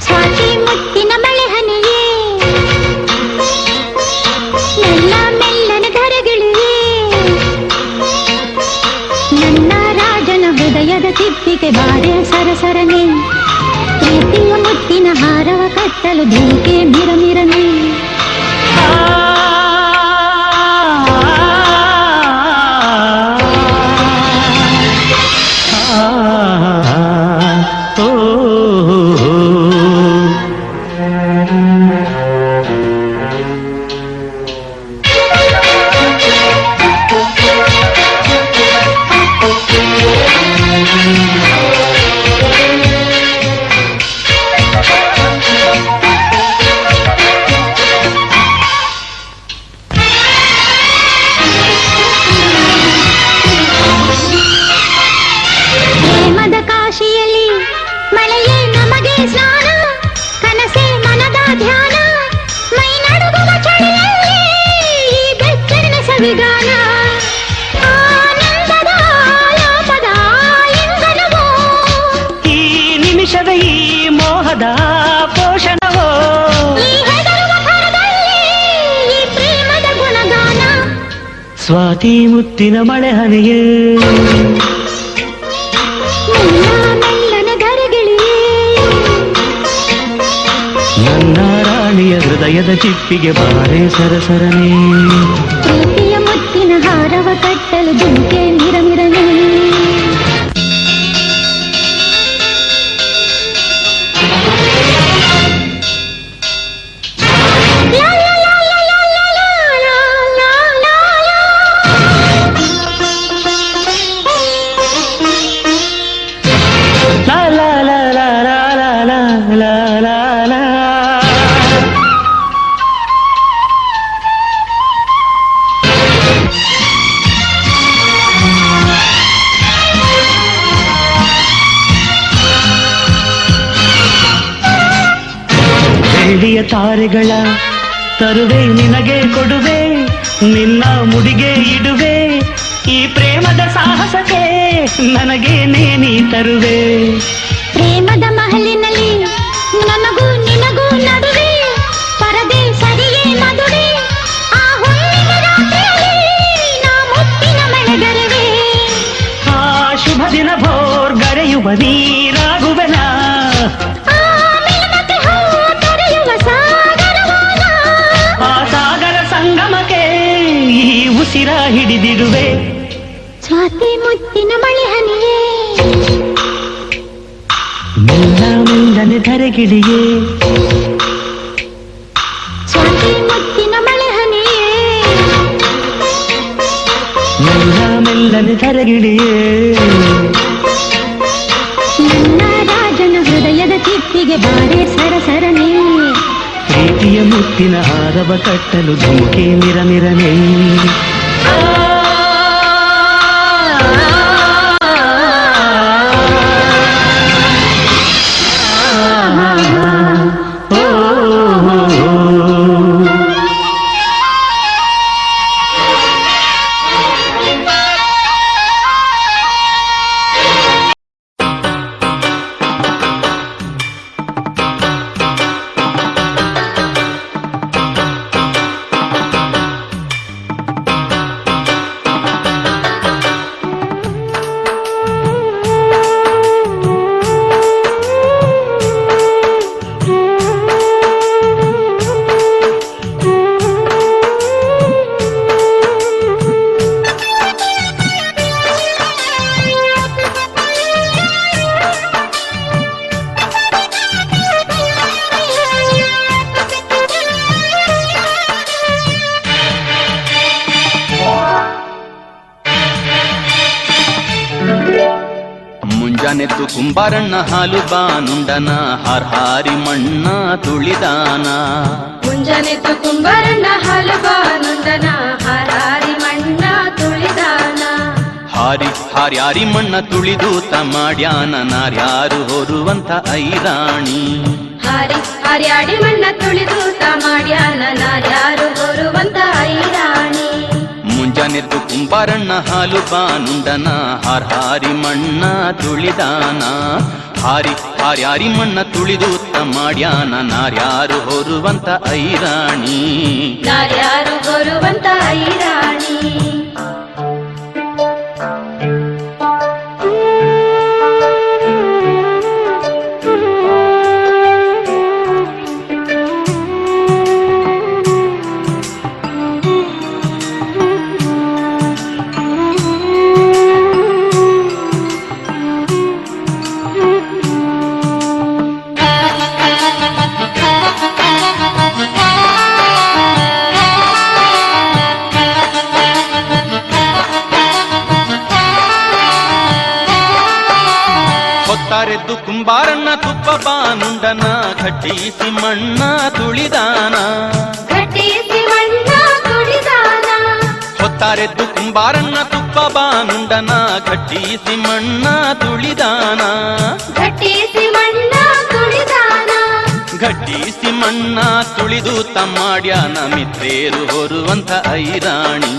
ಸ್ವಾತಿ ಮುತ್ತಿನ ಮಳೆ ಹನಿಯೇ ಮೆಲ್ಲ ಮೆಲ್ಲನೆ ಧರೆಗಿಳಿಯೇ ನನ್ನ ರಾಜನ ಹೃದಯದ ತಿಪ್ಪಿಗೆ ಬಾರೆ ಸರಸರನೆ ಪ್ರೀತಿಯ ಮುತ್ತಿನ ಹಾರವ ಕಟ್ಟಲು ಧುಮುಕೆ ಮಿರಮಿರನೆ ಪ್ರೇಮದ ಕಾಶಿಯಲ್ಲಿ ಮಳೆಯೇ ನಮಗೆ ಸ್ನಾನ ಕನಸೇ ಮನದ ಧ್ಯಾನ ಮೈ ನಡುಗುವ ಚಳಿಯಲ್ಲಿ ಈ ಬೆಚ್ಚರಿನ ಸವಿಗಾನ ಆನಂದದ ಆಲಾಪದ ಇಂಧನವೋ ಈ ನಿಮಿಷದ ಈ ಮೋಹದ ಪೋಷಣವೋ ಈ ಹೆದರುವ ಥರದಲ್ಲಿ ಈ ಪ್ರೇಮದ ಗುಣಗಾನ ಸ್ವಾತಿ ಮುತ್ತಿನ ಮಳೆ ಹನಿಯೇ ಮೆಲ್ಲ ಮೆಲ್ಲನೆ ಧರೆಗಿಳಿಯೇ ನನ್ನ ರಾಣಿಯ ಹೃದಯದ ಚಿಪ್ಪಿಗೆ ಬಾರೆ ಸರಸರನೆ ಪ್ರೀತಿಯ ಮುತ್ತಿನ ಹಾರವ ಕಟ್ಟಲು ಧುಮುಕೆ ಮಿರಮಿರನೆ ಲಾ ಲಾ ಲಾ ಲಾ ಲಾ ಲಾ ಲಾ ಲಾ ಲಾ ಲಾ ಲಾ ಲಾ ಲಾ ಲಾ ಲಾ ಲಾ ಲಾ ಲಾ. ಬೆಳ್ಳಿಯ ತಾರೆಗಳ ತರುವೆ ನಿನಗೆ ಕೊಡುವೆ ನಿನ್ನ ಮುಡಿಗೆ ಇಡುವೆ ಈ ಪ್ರೇಮದ ಸಾಹಸಕ್ಕೆ ನನಗೆ ನೀ ತರುವೆ ಪ್ರೇಮದ ಮಹಲಿನಲ್ಲಿ ನನಗೂ ನಿನಗೂ ನಡುವೆ ಪರದೆ ಸರಿಯೇ ಮದುವೆ ಆ ಹುಣ್ಣಿಮೆ ರಾತ್ರಿಯಲ್ಲಿ ನೀರಾಗುವೆನ ಆ ಸಾಗರ ಸಂಗಮಕ್ಕೆ ಈ ಉಸಿರ ಹಿಡಿದಿಡುವೆ ಸ್ವಾತಿ ಮುತ್ತಿನ ಮಳೆ ಹನಿಯೇ ಮೆಲ್ಲ ಮೆಲ್ಲನೆ ಧರೆಗಿಳಿಯೇ ಸ್ವಾತಿ ಮುತ್ತಿನ ಮಳೆ ಹನಿಯೇ ಮೆಲ್ಲ ಮೆಲ್ಲನೆ ಧರೆಗಿಳಿಯೇ ನನ್ನ ರಾಜನ ಹೃದಯದ ಚಿಪ್ಪಿಗೆ ಬಾರೆ ಸರಸರನೆ ಪ್ರೀತಿಯ ಮುತ್ತಿನ ಹಾರವ ಕಟ್ಟಲು ಧುಮುಕಿ ಮಿರಮಿರನೆ ಮುಂಜಾನೆದ್ದು ಕುಂಬಾರಣ್ಣ ಹಾಲು ಬಾನುಂಡನ ಹಾರಿ ಮಣ್ಣ ತುಳಿದಾನ ಮುಂಜಾನೆದ್ದು ಕುಂಬಾರಣ್ಣ ಹಾಲು ಬಾನುಂಡನ ಹಾರಿ ಮಣ್ಣ ತುಳಿದಾನ ಹಾರ್ಯಾರಿ ಮಣ್ಣ ತುಳಿದು ಮಾಡ್ಯಾನ ನಾರ್ಯಾರು ಹೊರುವಂತ ಐರಾಣಿ ಹಾರ್ಯಾಡಿ ಮಣ್ಣ ತುಳಿದು ಮಾಡ್ಯಾನ ನಾರ್ಯಾರು ಹೊರುವಂತ ಐರಾಣಿ ಮುಂಜಾನೆದ್ದು ಕುಂಬಾರಣ್ಣ ಹಾಲು ಬಾನುಂಡನ ಹಾರಿ ಮಣ್ಣ ತುಳಿದಾನ ಹಾರ್ಯಾರಿ ಮಣ್ಣ ತುಳಿದು ಮಾಡ್ಯಾನ ನಾರ್ಯಾರು ಹೊರುವಂತ ಐರಾಣಿ ನಾರ್ಯಾರು ಹೊರುವಂತ ಐರಾಣಿ ಹೊತ್ತಾರೆದ್ದು ಕುಂಬಾರಣ್ಣ ತುಪ್ಪ ಬಾನುಂಡನ ಘಟ್ಟಿಸಿ ಮಣ್ಣ ತುಳಿದಾನ ಹೊತ್ತಾರೆದ್ದು ಕುಂಬಾರಣ್ಣ ತುಪ್ಪ ಬಾನುಂಡನ ಘಟ್ಟಿಸಿ ಮಣ್ಣ ತುಳಿದಾನ ಘಟ್ಟಿಸಿ ಮಣ್ಣ ತುಳಿದು ಮಾಡ್ಯಾನ ಮಿತ್ರೇರು ಹೊರುವಂತ ಐರಾಣಿ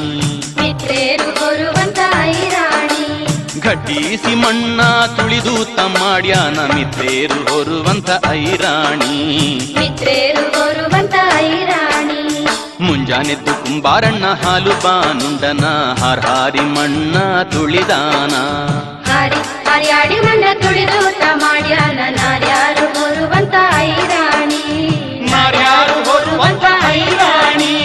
ಘಟ್ಟಿಸಿ ಮಣ್ಣ ತುಳಿದು ಮಾಡ್ಯಾನ ಮಿತ್ರೇರು ಹೊರುವಂತ ಐರಾಣಿ ಮುಂಜಾನೆದ್ದು ಕುಂಬಾರಣ್ಣ ಹಾಲು ಬಾನುಂಡನ ಹಾರಿ ಮಣ್ಣ ತುಳಿದಾನ ಹಾರ್ಯಾಡಿ ಮಣ್ಣ ತುಳಿದು ಮಾಡ್ಯಾನ ನಾರ್ಯಾರು ಹೊರುವಂತ ಐರಾಣಿ ನಾರ್ಯಾರು ಹೊರುವಂತ ಐರಾಣಿ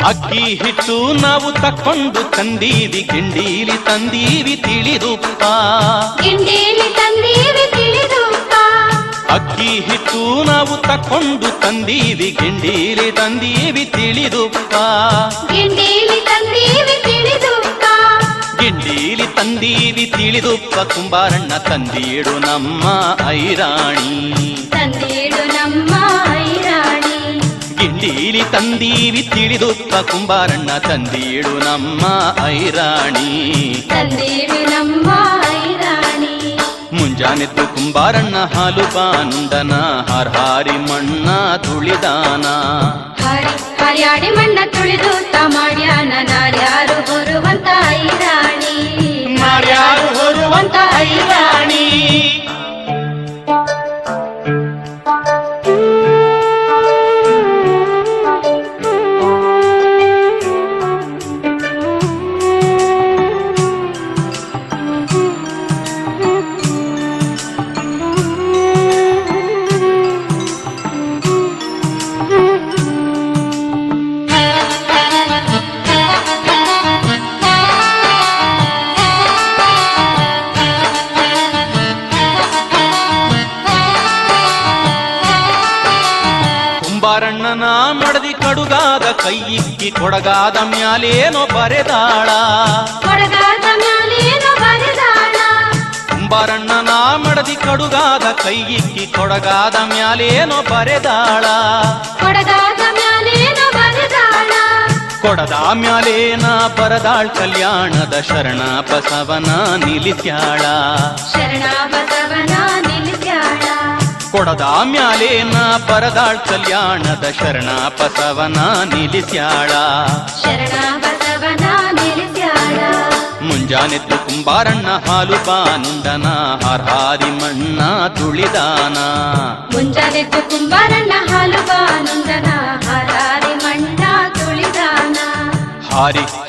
ಅಕ್ಕಿ ಹಿಟ್ಟು ನಾವು ತಕ್ಕೊಂಡು ತಂದೀವಿ ಗಿಂಡೀಲಿ ತಂದೀವಿ ತಿಳಿದುಪ್ಪ ಅಕ್ಕಿ ಹಿಟ್ಟು ನಾವು ತಕ್ಕೊಂಡು ತಂದೀವಿ ಗಿಂಡೀಲಿ ತಂದೀವಿ ತಿಳಿದುಪ್ಪ ಗಿಂಡೀಲಿ ತಂದೀವಿ ತಿಳಿದುಪ್ಪ ಕುಂಬಾರಣ್ಣ ತಂದೀಡು ನಮ್ಮ ಐರಾಣಿ ತಂದೀಡು ನಮ್ಮ ಐರಾಣಿ ಗಿಂಡೀಲಿ ತಂದೀವಿ ತಿಳಿದುಪ್ಪ ಕುಂಬಾರಣ್ಣ ತಂದೀಡು ನಮ್ಮ ಐರಾಣಿ ತಂದೀಡು ನಮ್ಮ ಐರಾಣಿ ಮುಂಜಾನೆದ್ದು ಕುಂಬಾರಣ್ಣ ಹಾಲು ಬಾನುಂಡನ ಹಾರಿ ಮಣ್ಣ ತುಳಿದಾನ ಹರ್ಯಾಡಿ ಮಣ್ಣ ತುಳಿದು ಮಾಡ್ಯಾನ ನಾರ್ಯಾರು ಹೊರುವಂತ ಐರಾಣಿ ನಾರ್ಯಾರು ಹೊರುವಂತ ಐರಾಣಿ ಕುಂಬಾರಣ್ಣನ ಮಡದಿ ಕಡುಗಾದ ಕೈ ಇಕ್ಕಿ ಕೊಡಗಾದ ಮ್ಯಾಲೇನೋ ಬರೆದಾಳ ಕೊಡಗಾದ ಮ್ಯಾಲೇನೋ ಬರೆದಾಳ ಕುಂಬಾರಣ್ಣನ ಮಡದಿ ಕಡುಗಾದ ಕೈ ಇಕ್ಕಿ ಕೊಡಗಾದ ಮ್ಯಾಲೇನೋ ಬರೆದಾಳ ಕೊಡಗಾದ ಮ್ಯಾಲೇನೋ ಬರೆದಾಳ ಕೊಡದ ಮ್ಯಾಲೇನ ಬರದಾಳ್ ಕಲ್ಯಾಣದ ಶರಣ ಬಸವನ ನಿಲಿಸ್ಯಾಳ ಶರಣ ಬಸವನ ನಿಲ್ಲಿಸ್ಯಾಳ ಕೊಡದ ಮ್ಯಾಲೇನ ಬರದಾಳ್ ಕಲ್ಯಾಣದ ಶರಣ ಬಸವನ ನಿಲಿಸ್ಯಾಳ ಶರಣ ಬಸವನ ನಿಲ್ಲಿಸ್ಯಾಳ ಮುಂಜಾನೆದ್ದು ಕುಂಬಾರಣ್ಣ ಹಾಲು ಬಾನುಂಡನ ಹಾರಿ ಮಣ್ಣ ತುಳಿದಾನ ಮುಂಜಾನೆದ್ದು ಕುಂಬಾರಣ್ಣ ಹಾಲು ಬಾನುಂಡನ ಹಾರಾರಿ ಮಣ್ಣ ತುಳಿದಾನ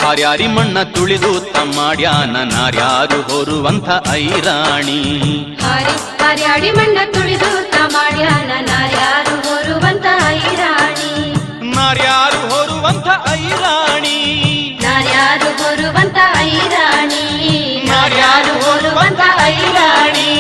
ಹಾರ್ಯಾರಿ ಮಣ್ಣ ತುಳಿದು ತಮ್ಮಾಡ್ಯಾನ ನಾರ್ಯಾರು ಹೊರುವಂಥ ಐರಾಣಿ ಹರ್ಯಾಡಿ ಮಣ್ಣ ತುಳಿದು ಮಾಡ್ಯಾನ ನಾರ್ಯಾರು ಹೊರುವಂತ ಐರಾಣಿ ನಾರ್ಯಾರು ಹೊರುವಂಥ ಐರಾಣಿ ನಾರ್ಯಾರು ಹೊರುವಂತ ಐರಾಣಿ ನಾರ್ಯಾರು ಹೊರುವಂಥ ಐರಾಣಿ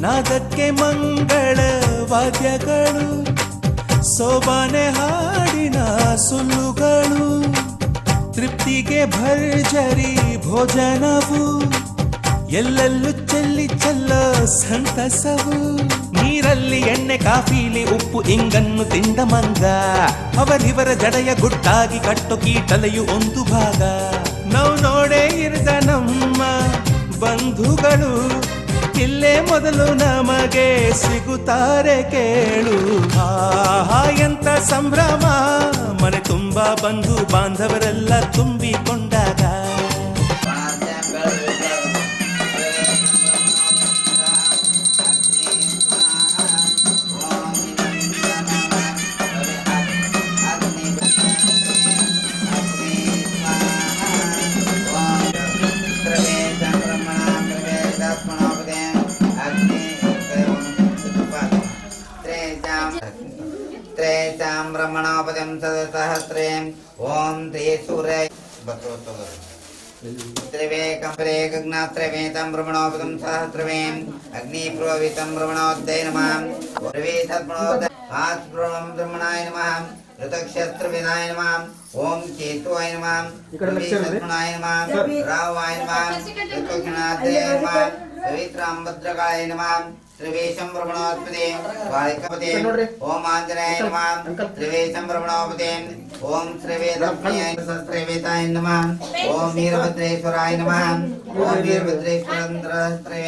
ನಾದಕ್ಕೆ ಮಂಗಳ ವಾದ್ಯಗಳು ಸೋಬಾನೆ ಹಾಡಿನ ಸುಳ್ಳುಗಳು ತೃಪ್ತಿಗೆ ಭರ್ಜರಿ ಭೋಜನವು ಎಲ್ಲೆಲ್ಲೂ ಚೆಲ್ಲೋ ಸಂತಸವು ನೀರಲ್ಲಿ ಎಣ್ಣೆ ಕಾಫಿಲಿ ಉಪ್ಪು ಇಂಗನ್ನು ತಿಂದ ಮಂಗ ಅವರಿವರ ಜಡೆಯ ಗುಟ್ಟಾಗಿ ಕಟ್ಟು ಕೀಟಲೆಯು ಒಂದು ಭಾಗ ನಾವು ನೋಡೇ ಇರದ ನಮ್ಮ ಬಂಧುಗಳು ಇಲ್ಲೇ ಮೊದಲು ನಮಗೆ ಸಿಗುತ್ತಾರೆ ಕೇಳು ಆಹಾ ಎಂತ ಸಂಭ್ರಮ ಮನೆ ತುಂಬಾ ಬಂಧು ಬಾಂಧವರೆಲ್ಲ ತುಂಬಿಕೊಂಡಾಗ ब्रह्मणोपदं सहस्रे ओम ते सूर्य त्रिवेकम्प्रेकग्नात्रवेतं ब्रह्मणोपदं सहस्रवे अग्निप्रोवितं ब्रह्मणोदय नमः प्रवेशत्मणोदय आस्प्रवं ब्रह्मणाय नमः ऋतक्षत्रविनाय नमः ओम केतुवाय नमः प्रवेशत्मणाय नमः रावाय नमः ऋतुघ्नाद्रय नमः पवित्रां भद्रकाय नमः त्रिवेशं ब्रह्मणोत्पदे वारिकपदे ओम आंजनेय नमः त्रिवेशं ब्रह्मणोपदे ओम श्रीवेदाय नमः ओम वीरभद्रेश्वराय नमः ओम वीरभद्रेश्वरंद्रस्त्रे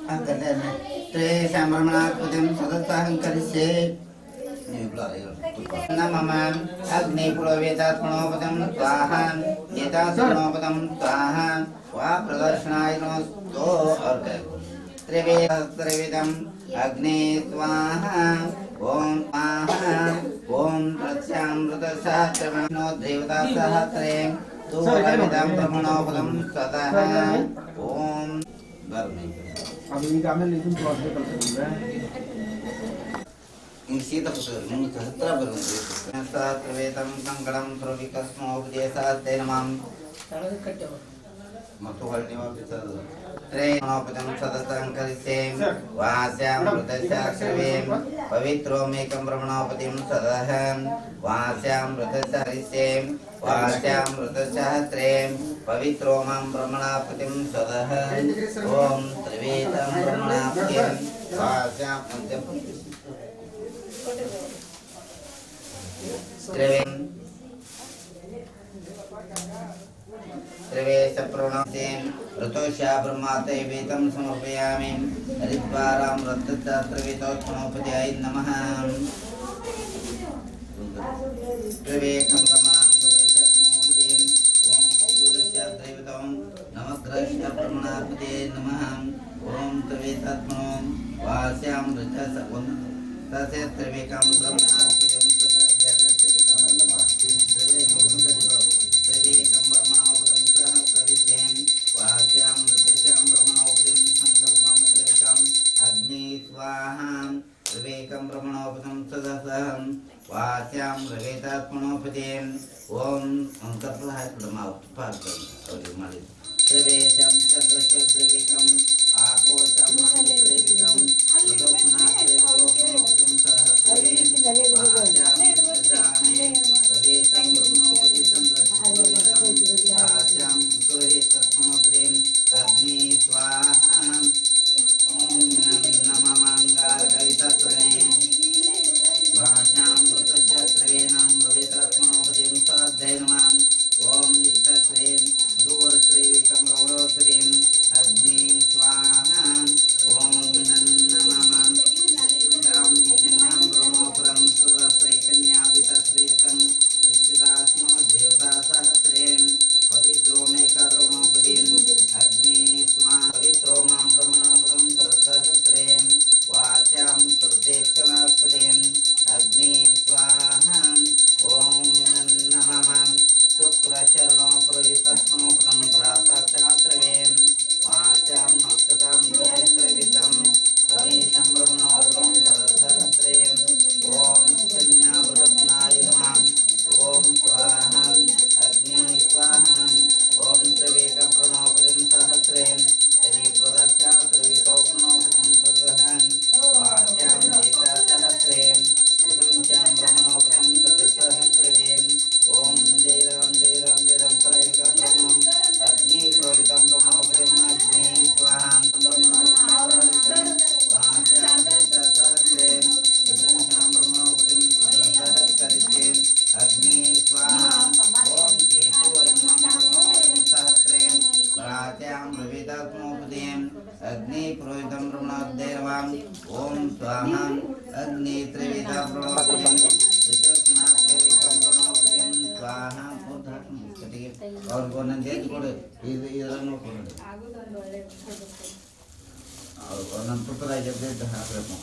तेषां ब्रह्मणाकृतिं सदस्साहं करिष्ये नमः अग्निपुरोवेतात्मनोपदं स्वाहा एतात्मनोपदं स्वाहा वा प्रदर्शनाय नमस्तो अर्घ्य त्रिवेदम् अग्ने स्वाहा ॐ स्वाहा ॐ प्रत्यामृतशास्त्रमनो देवता सहस्रे तूर्णमिदं ब्रह्मणोपदं सतः ॐ सहस्रवेदं सङ्कटं सुरभिकस्मोपदेशास्ते नमः त्रेणोपदं सदसङ्करिष्ये वास्यामृतशास्त्रवें पवित्रोमेकं ब्रह्मणोपतिं सदः वास्यामृतशास्त्रे वास्यामृतशास्त्रें पवित्रो मां ब्रह्मणापतिं सदः ॐ त्रिवेदं ब्रह्मणापतिं वास्यां त्रिवेश प्रणोतें ऋतोषा ब्रह्माते वेदं समर्पयामि हरिद्वारां रत्नत्रात्रिवेदोत्मनोपध्याय नमः त्रिवेकं ब्रह्मणां गवेशत्मोपदें ॐ सूर्यस्य त्रैवतं नवग्रहस्य ब्रह्मणापते नमः ॐ त्रिवेदात्मनो वास्यां रजसवं तस्य त्रिवेकं ब्रह्मणापतिं विवेकं ब्रह्मणोपदं सदसहं वास्यां रवेतात्मनोपदें ॐ अंकर्पलाय ब्रह्मोत्पादं प्रवेशं चन्द्रस्य विवेकम् आपोषं मानित्रिविकं प्रदोषनाथे ब्रह्मोपदं सहस्रेण वास्यां प्रजाने प्रवेशं ब्रह्मोपदं चन्द्रस्य वास्यां गृहीतत्मोपदें अग्नि स्वाहा नमः मंगलकवितत्वने वाचां मृतशस्त्रेणां भवितत्मनोपदिं सद्धैर्मान् ॐ नित्यत्वेन दूरश्रीविकं रौरोत्रीं अग्नि स्वाहा ॐ नमः ईशां ब्रह्मपुरं सुरश्रीकन्यावितश्रीकं यच्चिदास्मो देवता सहस्रेण पवित्रो मे करुणोपदिं अग्नि स्वाहा पवित्रो मां ब्रह्मणोपदं सहस्रेण वाचां प्रत्यक्षणास्पदें अग्नि स्वाहा ॐ नमः शुक्रचरणो प्रयुतस्मोपदं प्रातःक्षात्रवें वाचां नक्षतां प्रवितं रमेशं ब्रह्मणोपदं सहस्रेण ॐ कन्यावृतनाय नमः ॐ स्वाहा अग्नि स्वाहा ॐ त्रिवेकं प्रणोपदं सहस्रेण शरीप्रदक्षा त्रिवितोपनोपदं सदहन् वाच्यां नेतासहस्रेण ऋतुञ्चां ब्रह्मणोपदं तदसहस्रेण ॐ देरं त्रयविकं अग्निप्रोहितं ब्रह्मणोपदम् अग्नि स्वाहां ब्रह्मणोपदं वाच्यां नेतासहस्रेण ऋतुञ्चां ब्रह्मणोपदं तदसहस्रेण अग्नि स्वाहा ॐ केतुवर्णं ब्रह्मणोपदं सहस्रेण वाच्यां विविधात्मोपदें अग्नि पुरोहितं ब्रह्मणोपदेवां ॐ स्वाहा अग्नि त्रिविधा प्रणोपदें विचक्षणा त्रिविधं प्रणोपदें स्वाहा और गोनंदे कोड ಇದನ್ನು ಕೊಡು और अनंत पुत्र जब दे हाथ रखो